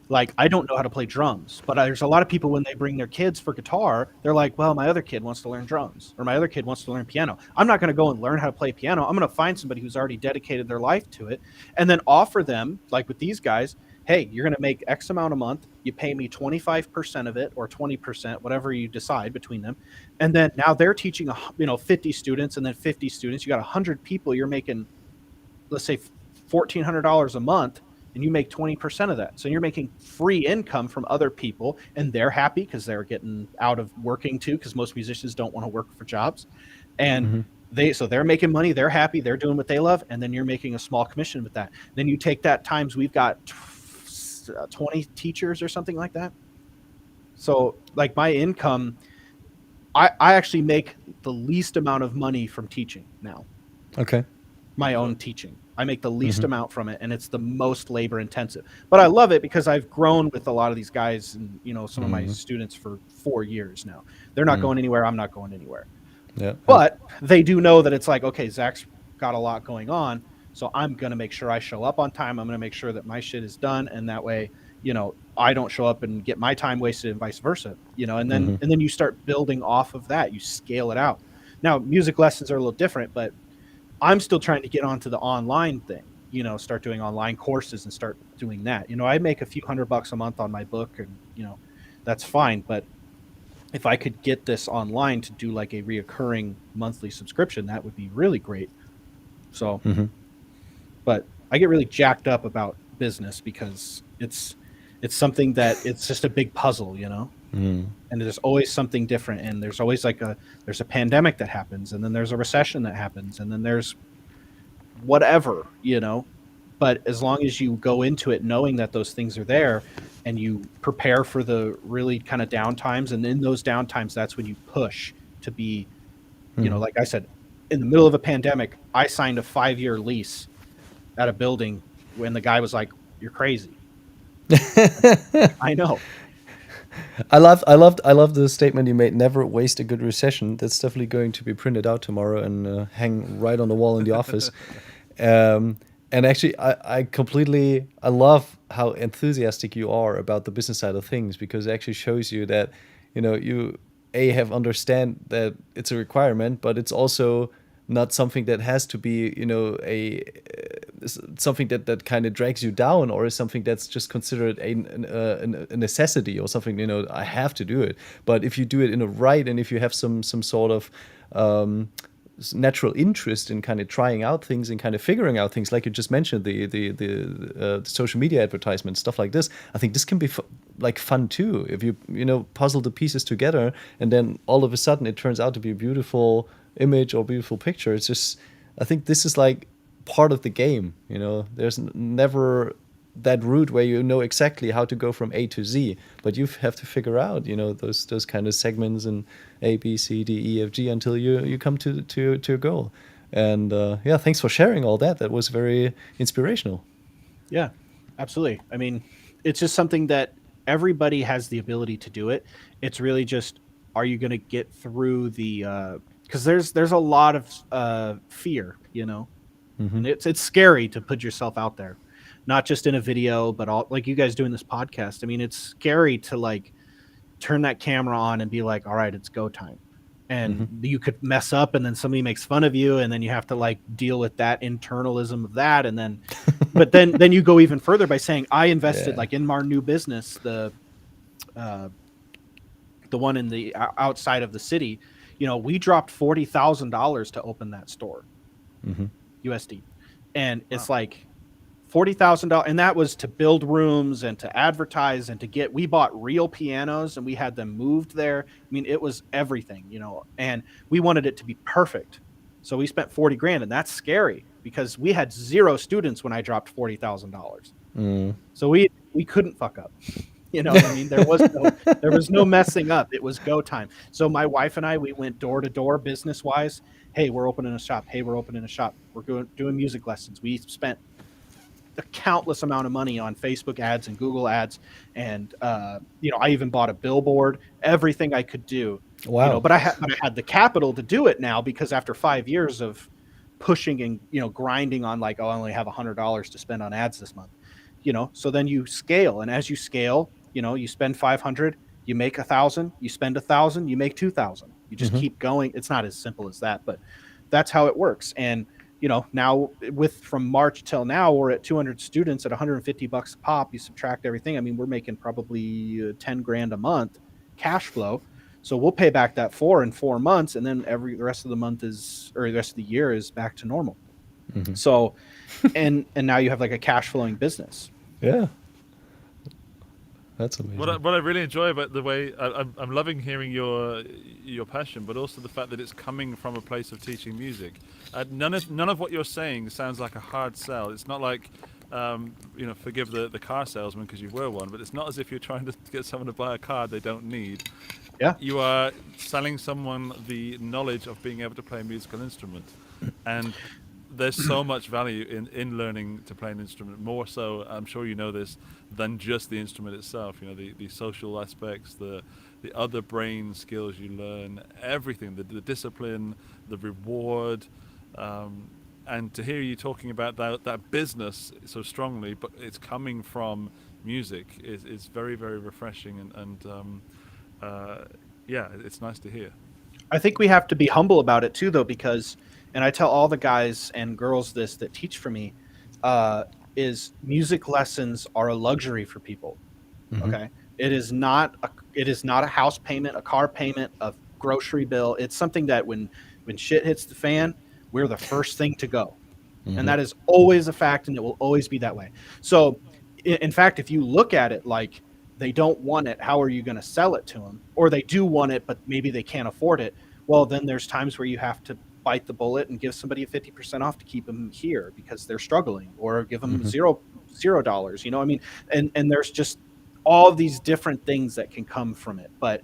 Like, I don't know how to play drums, but there's a lot of people when they bring their kids for guitar, they're like, well, my other kid wants to learn drums, or my other kid wants to learn piano. I'm not going to go and learn how to play piano. I'm going to find somebody who's already dedicated their life to it and then offer them, like with these guys, hey, you're going to make X amount a month. You pay me 25% of it or 20%, whatever you decide between them. And then now they're teaching, 50 students and then 50 students. You got 100 people. You're making, let's say, $1,400 a month, and you make 20% of that. So you're making free income from other people, and they're happy because they're getting out of working too, because most musicians don't want to work for jobs. And they're making money, they're happy, they're doing what they love, and then you're making a small commission with that. Then you take that times, we've got 20 teachers or something like that. So like my income, I actually make the least amount of money from teaching now. Okay. My own teaching. I make the least amount from it, and it's the most labor intensive. But I love it because I've grown with a lot of these guys and, some of my students for 4 years now. They're not going anywhere. I'm not going anywhere. Yeah. But they do know that it's like, okay, Zach's got a lot going on, so I'm going to make sure I show up on time. I'm going to make sure that my shit is done, and that way, I don't show up and get my time wasted and vice versa, and then you start building off of that. You scale it out. Now, music lessons are a little different, but I'm still trying to get onto the online thing, start doing online courses and start doing that. I make a few $100 a month on my book, and, that's fine. But if I could get this online to do like a reoccurring monthly subscription, that would be really great. So, but I get really jacked up about business because it's something that it's just a big puzzle, and there's always something different, and there's always there's a pandemic that happens, and then there's a recession that happens, and then there's whatever, but as long as you go into it knowing that those things are there and you prepare for the really kind of down times, and in those down times, that's when you push to be, like I said, in the middle of a pandemic, I signed a 5-year lease at a building when the guy was like, "You're crazy." I know. I love the statement you made. Never waste a good recession. That's definitely going to be printed out tomorrow and hang right on the wall in the office. And actually, I love how enthusiastic you are about the business side of things, because it actually shows you that, you have understand that it's a requirement, but it's also not something that has to be, something that kind of drags you down, or is something that's just considered a necessity or something, I have to do it. But if you do it in a right, and if you have some sort of natural interest in kind of trying out things and kind of figuring out things, like you just mentioned, the social media advertisements, stuff like this, I think this can be fun too, if you puzzle the pieces together, and then all of a sudden it turns out to be a beautiful image or beautiful picture. It's just, I think this is like part of the game. There's never that route where you know exactly how to go from A to Z, but you have to figure out those kind of segments and A, B, C, D, E, F, G until you come to your goal. And thanks for sharing all that. That was very inspirational. Yeah, absolutely. I mean, it's just something that everybody has the ability to do it. It's really just, are you going to get through the because there's a lot of fear, and it's scary to put yourself out there, not just in a video, but all, like you guys doing this podcast. I mean, it's scary to turn that camera on and be like, all right, it's go time. And you could mess up, and then somebody makes fun of you, and then you have to deal with that internalism of that. And then, but then you go even further by saying, I invested in our new business, the one in the outside of the city, we dropped $40,000 to open that store. USD, and it's like $40,000, and that was to build rooms and to advertise and to get. We bought real pianos and we had them moved there. I mean, it was everything, you know, and we wanted it to be perfect. So we spent 40 grand, and that's scary because we had 0 students when I dropped $40,000. So we couldn't fuck up. You know what I mean? There was no messing up. It was go time. So my wife and I, we went door to door business wise. Hey, we're opening a shop. Hey, we're opening a shop. We're doing music lessons. We spent a countless amount of money on Facebook ads and Google ads. And, you know, I even bought a billboard, everything I could do. Wow. You know, but I had the capital to do it now, because after 5 years of pushing and, you know, grinding on like, oh, I only have $100 to spend on ads this month, you know, so then you scale. And as you scale, you know, you spend 500, you make 1,000, you spend 1,000, you make 2,000. You just keep going. It's not as simple as that, but that's how it works. And, you know, now from March till now, we're at 200 students at $150 a pop. You subtract everything. I mean, we're making probably 10 grand a month cash flow. So we'll pay back that in 4 months. And then the rest of the year is back to normal. So, and now you have like a cash flowing business. Yeah. That's amazing. What I really enjoy about the way I'm loving hearing your passion, but also the fact that it's coming from a place of teaching music. None of what you're saying sounds like a hard sell. It's not like, you know, forgive the car salesman because you were one, but it's not as if you're trying to get someone to buy a car they don't need. Yeah. You are selling someone the knowledge of being able to play a musical instrument, and there's so much value in learning to play an instrument, more so, I'm sure you know this, than just the instrument itself. You know, the social aspects, the other brain skills you learn, everything, the discipline, the reward, and to hear you talking about that business so strongly, but it's coming from music is very, very refreshing, and yeah, it's nice to hear. I think we have to be humble about it too, though, because, and I tell all the guys and girls this that teach for me, is music lessons are a luxury for people. Okay, it is not a house payment, a car payment, a grocery bill. It's something that when shit hits the fan, we're the first thing to go, and that is always a fact, and it will always be that way. So, in fact, if you look at it like they don't want it, how are you going to sell it to them? Or they do want it, but maybe they can't afford it. Well, then there's times where you have to bite the bullet and give somebody a 50% off to keep them here because they're struggling, or give them $0, you know, I mean, and there's just all of these different things that can come from it. But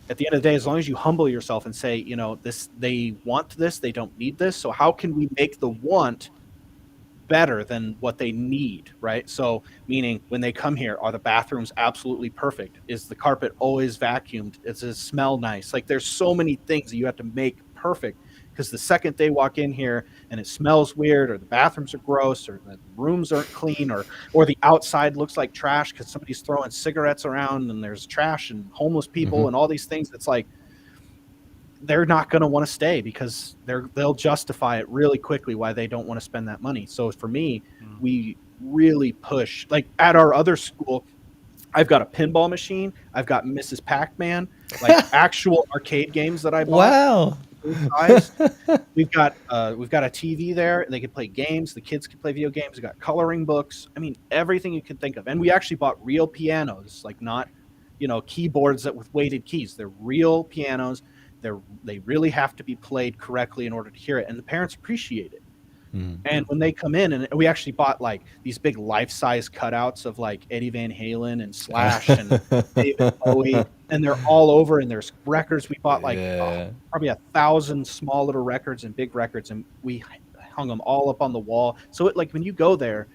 at the end of the day, as long as you humble yourself and say, you know, they want this, they don't need this. So how can we make the want better than what they need, right? So meaning when they come here, are the bathrooms absolutely perfect? Is the carpet always vacuumed? Does it smell nice? Like there's so many things that you have to make perfect, because the second they walk in here and it smells weird, or the bathrooms are gross, or the rooms aren't clean, or the outside looks like trash because somebody's throwing cigarettes around and there's trash and homeless people and all these things, it's like they're not going to want to stay because they'll justify it really quickly why they don't want to spend that money. So for me, we really push, like at our other school, I've got a pinball machine. I've got Mrs. Pac-Man, like actual arcade games that I bought. Wow. We've got a TV there. They can play games. The kids can play video games. We've got coloring books. I mean, everything you can think of. And we actually bought real pianos, like not, you know, keyboards with weighted keys. They're real pianos. They really have to be played correctly in order to hear it, and the parents appreciate it. And when they come in, and we actually bought like these big life-size cutouts of like Eddie Van Halen and Slash and David Bowie, and they're all over. And there's records. We bought like probably 1,000 small little records and big records, and we hung them all up on the wall. So it, like when you go there,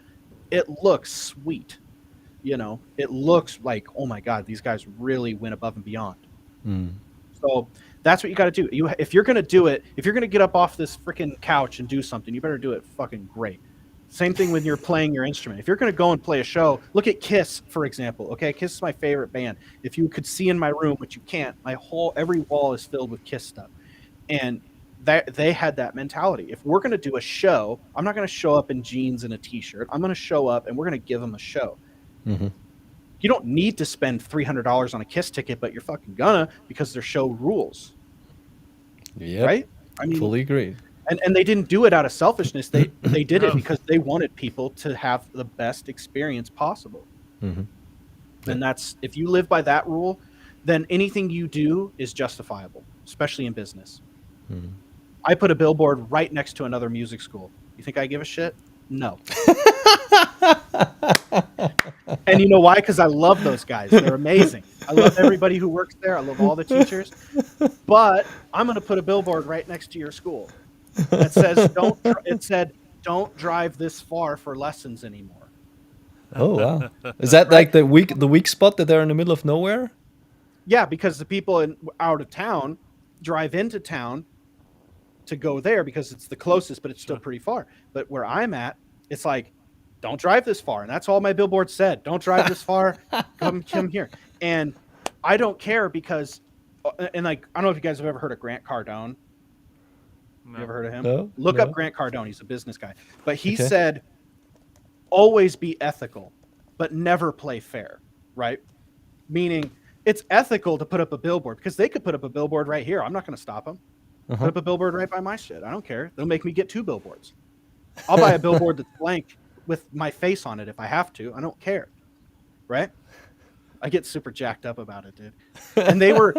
it looks sweet. You know, it looks like, oh my God, these guys really went above and beyond. So that's what you got to do. If you're going to do it, if you're going to get up off this freaking couch and do something, you better do it fucking great. Same thing when you're playing your instrument. If you're going to go and play a show, look at Kiss, for example. Okay, Kiss is my favorite band. If you could see in my room, which you can't, every wall is filled with Kiss stuff. And they had that mentality. If we're going to do a show, I'm not going to show up in jeans and a t-shirt. I'm going to show up and we're going to give them a show. You don't need to spend $300 on a Kiss ticket, but you're fucking gonna, because their show rules. Yeah, right? I mean, fully agree. And they didn't do it out of selfishness. They did it because they wanted people to have the best experience possible. And that's, if you live by that rule, then anything you do is justifiable, especially in business. I put a billboard right next to another music school. You think I give a shit? No. And you know why? Because I love those guys. They're amazing. I love everybody who works there. I love all the teachers. But I'm going to put a billboard right next to your school that says, don't drive this far for lessons anymore. Oh wow! Is that like the weak spot that they're in the middle of nowhere? Yeah, because the people out of town drive into town to go there because it's the closest, but it's still pretty far. But where I'm at, it's like, don't drive this far. And that's all my billboard said. Don't drive this far. Come here. And I don't care because, and like, I don't know if you guys have ever heard of Grant Cardone. No. You ever heard of him? No, Look no. up Grant Cardone. He's a business guy. But he said, always be ethical, but never play fair, right? Meaning it's ethical to put up a billboard because they could put up a billboard right here. I'm not going to stop them. Put up a billboard right by my shit. I don't care. They'll make me get 2 billboards. I'll buy a billboard that's blank with my face on it if I have to. I don't care, right? I get super jacked up about it, dude. And they were,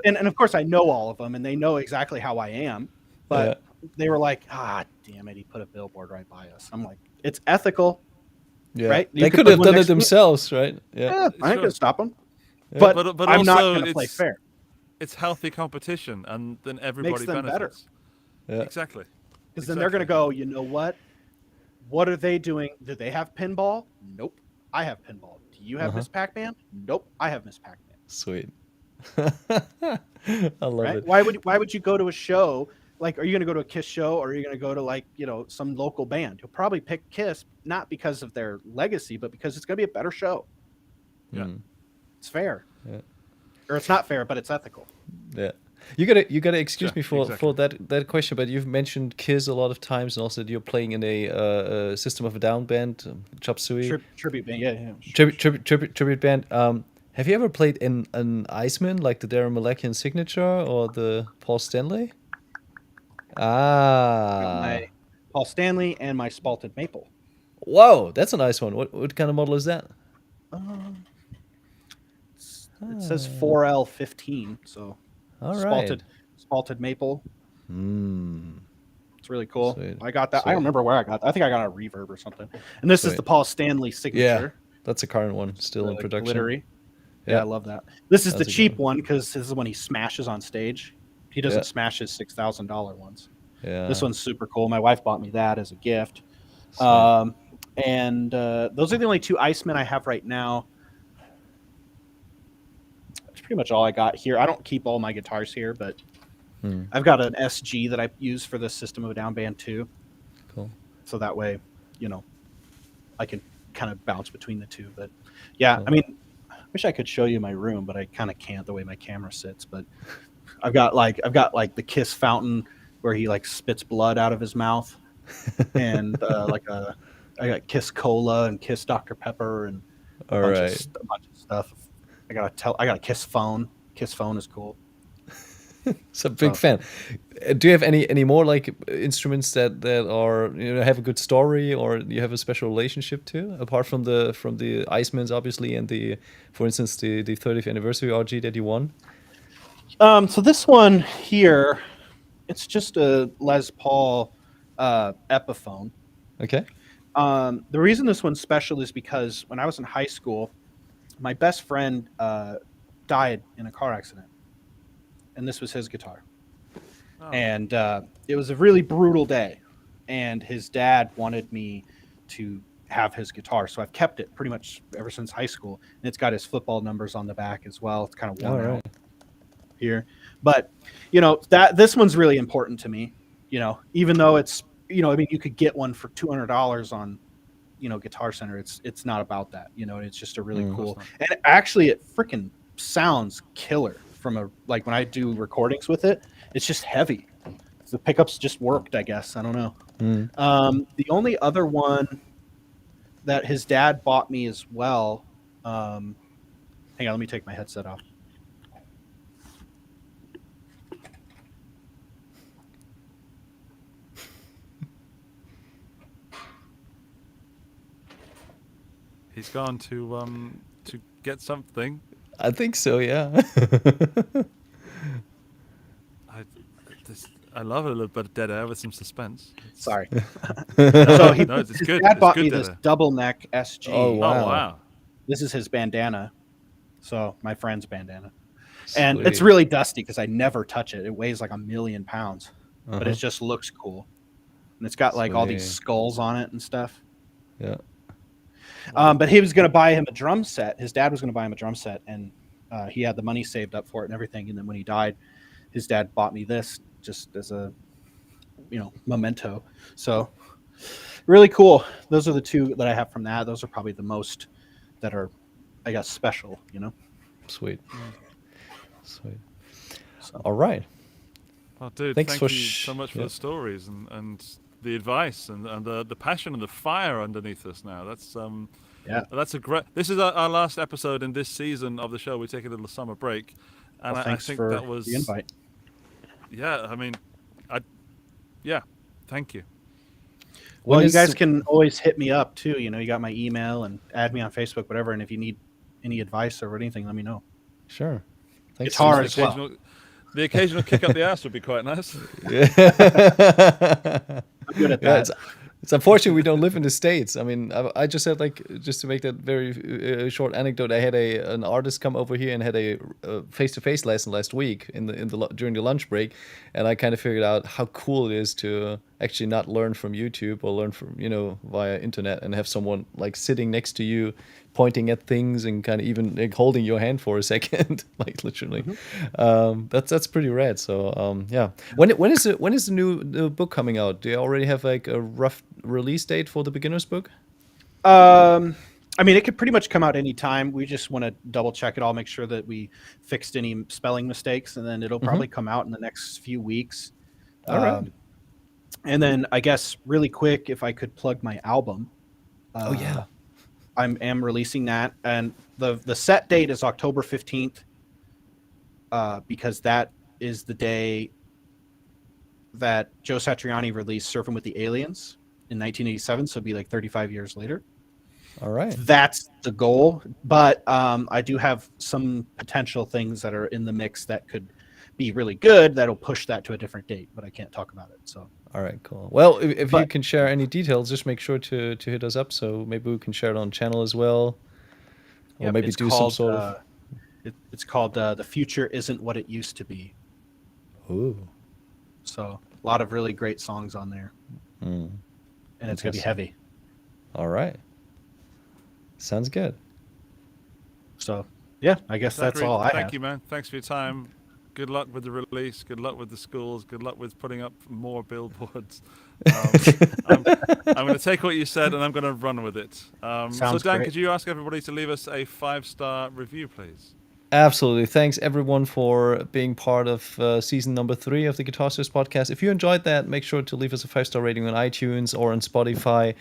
and of course I know all of them and they know exactly how I am, but they were like, damn it, he put a billboard right by us. I'm like, it's ethical. Yeah. Right? They could have done it themselves, right? Yeah, I ain't gonna stop them. Yeah. But I'm not gonna play fair. It's healthy competition, and then everybody Makes them benefits. Yeah. Exactly. Because then they're gonna go, you know what? What are they doing? Do they have pinball? Nope. I have pinball. Do you have Miss Pac-Man? Nope. I have Miss Pac-Man. Sweet. I love it. Why would you go to a show? Like, are you going to go to a Kiss show or are you going to go to, like, you know, some local band? You'll probably pick Kiss, not because of their legacy, but because it's going to be a better show. Yeah. It's fair. Yeah. Or it's not fair, but it's ethical. Yeah. You gotta excuse me for that question, but you've mentioned Kiss a lot of times, and also that you're playing in a System of a Down band, Chop Suey. Tribute band, yeah. Tribute band. Have you ever played in an Iceman, like the Darren Malakian Signature or the Paul Stanley? My Paul Stanley and my Spalted Maple. Whoa, that's a nice one. What kind of model is that? It says 4L15, so All right. Spalted Maple. It's really cool. Sweet. I got that. Sweet. I don't remember where I got that. I think I got a Reverb or something. And this is Sweet. the Paul Stanley Signature. Yeah, that's a current one, still in Like production. glittery. Yeah, I love that. This is the cheap one because this is when he smashes on stage. He doesn't smash his $6,000 ones. Yeah. This one's super cool. My wife bought me that as a gift. And those are the only 2 Icemen I have right now. That's pretty much all I got here. I don't keep all my guitars here, but I've got an SG that I use for the System of a Down band too. Cool. So that way, you know, I can kind of bounce between the 2. But yeah, Cool. I mean, I wish I could show you my room, but I kind of can't the way my camera sits. But I've got like the Kiss fountain where he like spits blood out of his mouth, and I got Kiss Cola and Kiss Dr. Pepper and a bunch of stuff. I got a Kiss phone. Kiss phone is cool. So big fan. Do you have any more like instruments that are, you know, have a good story or you have a special relationship to, apart from the Icemans obviously and for instance the 30th anniversary RG that you won? So this one here, it's just a Les Paul Epiphone. Okay. The reason this one's special is because when I was in high school, my best friend died in a car accident, and this was his guitar. Oh. And it was a really brutal day, and his dad wanted me to have his guitar, so I've kept it pretty much ever since high school, and it's got his football numbers on the back as well. It's kind of worn out here, but you know that this one's really important to me. You know, even though it's, you know, I mean, you could get one for $200 on, you know, Guitar Center. It's not about that. You know, it's just a really cool, and actually it freaking sounds killer from a, like when I do recordings with it, it's just heavy. The pickups just worked, I guess. I don't know. The only other one that his dad bought me as well. Hang on, let me take my headset off. He's gone to get something. I think so, yeah. I love a little bit of dead air with some suspense. Sorry. No, So it's his good. dad It's bought good me dead this air. double neck SG. Oh, Oh wow. wow. This is his bandana. So my friend's bandana. And it's Sweet. really dusty because I never touch it. It weighs like 1,000,000 pounds, but Uh-huh. it just looks cool. And it's got like all these Sweet. skulls on it and stuff. Yeah. But he was going to buy him a drum set. His dad was going to buy him a drum set, and he had the money saved up for it and everything. And then when he died, his dad bought me this just as a, memento. So really cool. Those are the two that I have from that. Those are probably the most that are, I guess, special, Sweet. Sweet. So. All right. Oh, dude, Thanks thank for you so much for yeah. the stories and the advice and the passion and the fire underneath us now. That's that's a great. This is our last episode in this season of the show. We take a little summer break, and Well, I thanks think for that was the invite. Yeah, I mean, thank you. Well, When you is guys the- can always hit me up too. You got my email and add me on Facebook, whatever. And if you need any advice or anything, let me know. Sure. Thanks Guitar so as well. The occasional kick up the ass would be quite nice. much. I'm good at Yeah, that. it's unfortunate we don't live in the States. I mean, I just had just to make that very short anecdote. I had an artist come over here and had a face-to-face lesson last week during the lunch break, and I kind of figured out how cool it is to actually not learn from YouTube or learn from via internet and have someone like sitting next to you, pointing at things and kind of even like holding your hand for a second, like literally. That's pretty rad. So yeah, when is the new book coming out? Do you already have like a rough release date for the beginner's book? I mean, it could pretty much come out anytime. We just want to double check it all, make sure that we fixed any spelling mistakes, and then it'll probably come out in the next few weeks. All right. And then I guess really quick, if I could plug my album. Oh yeah. I am releasing that, and the set date is October 15th, because that is the day that Joe Satriani released "Surfing with the Aliens" in 1987. So it'd be like 35 years later. All right. That's the goal, but I do have some potential things that are in the mix that could be really good. That'll push that to a different date, but I can't talk about it. So. All right, cool. Well, if you can share any details, just make sure to hit us up so maybe we can share it on channel as well, or Yep, maybe it's do called, some sort of. It's called "The Future Isn't What It Used to Be." Ooh. So a lot of really great songs on there, and it's gonna be Interesting. heavy. All right. Sounds good. So yeah, I guess that's Zachary, all I thank have. you, man. Thanks for your time. Good luck with the release. Good luck with the schools. Good luck with putting up more billboards. I'm going to take what you said and I'm going to run with it. So Sounds Dan, great. could you ask everybody to leave us a 5-star review, please? Absolutely. Thanks everyone for being part of season number 3 of the Guitar Stars podcast. If you enjoyed that, make sure to leave us a 5-star rating on iTunes or on Spotify.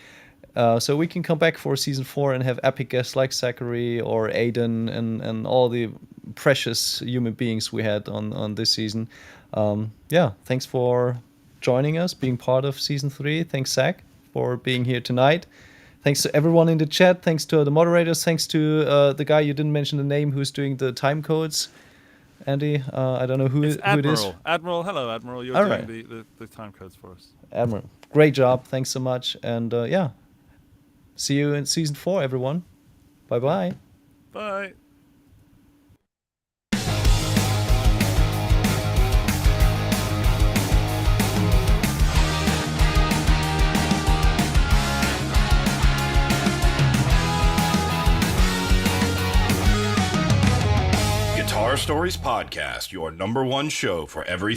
So we can come back for season 4 and have epic guests like Zachary or Aidan and all the precious human beings we had on this season. Yeah, thanks for joining us, being part of season 3. Thanks, Zach, for being here tonight. Thanks to everyone in the chat. Thanks to the moderators. Thanks to the guy you didn't mention the name who's doing the time codes. Andy, I don't know who It's it Admiral. is. Admiral, hello, Admiral. You're All doing the time codes for us. Admiral, great job. Thanks so much. And yeah, see you in season 4, everyone. Bye-bye. Bye. Guitar Stories Podcast, your #1 show for everything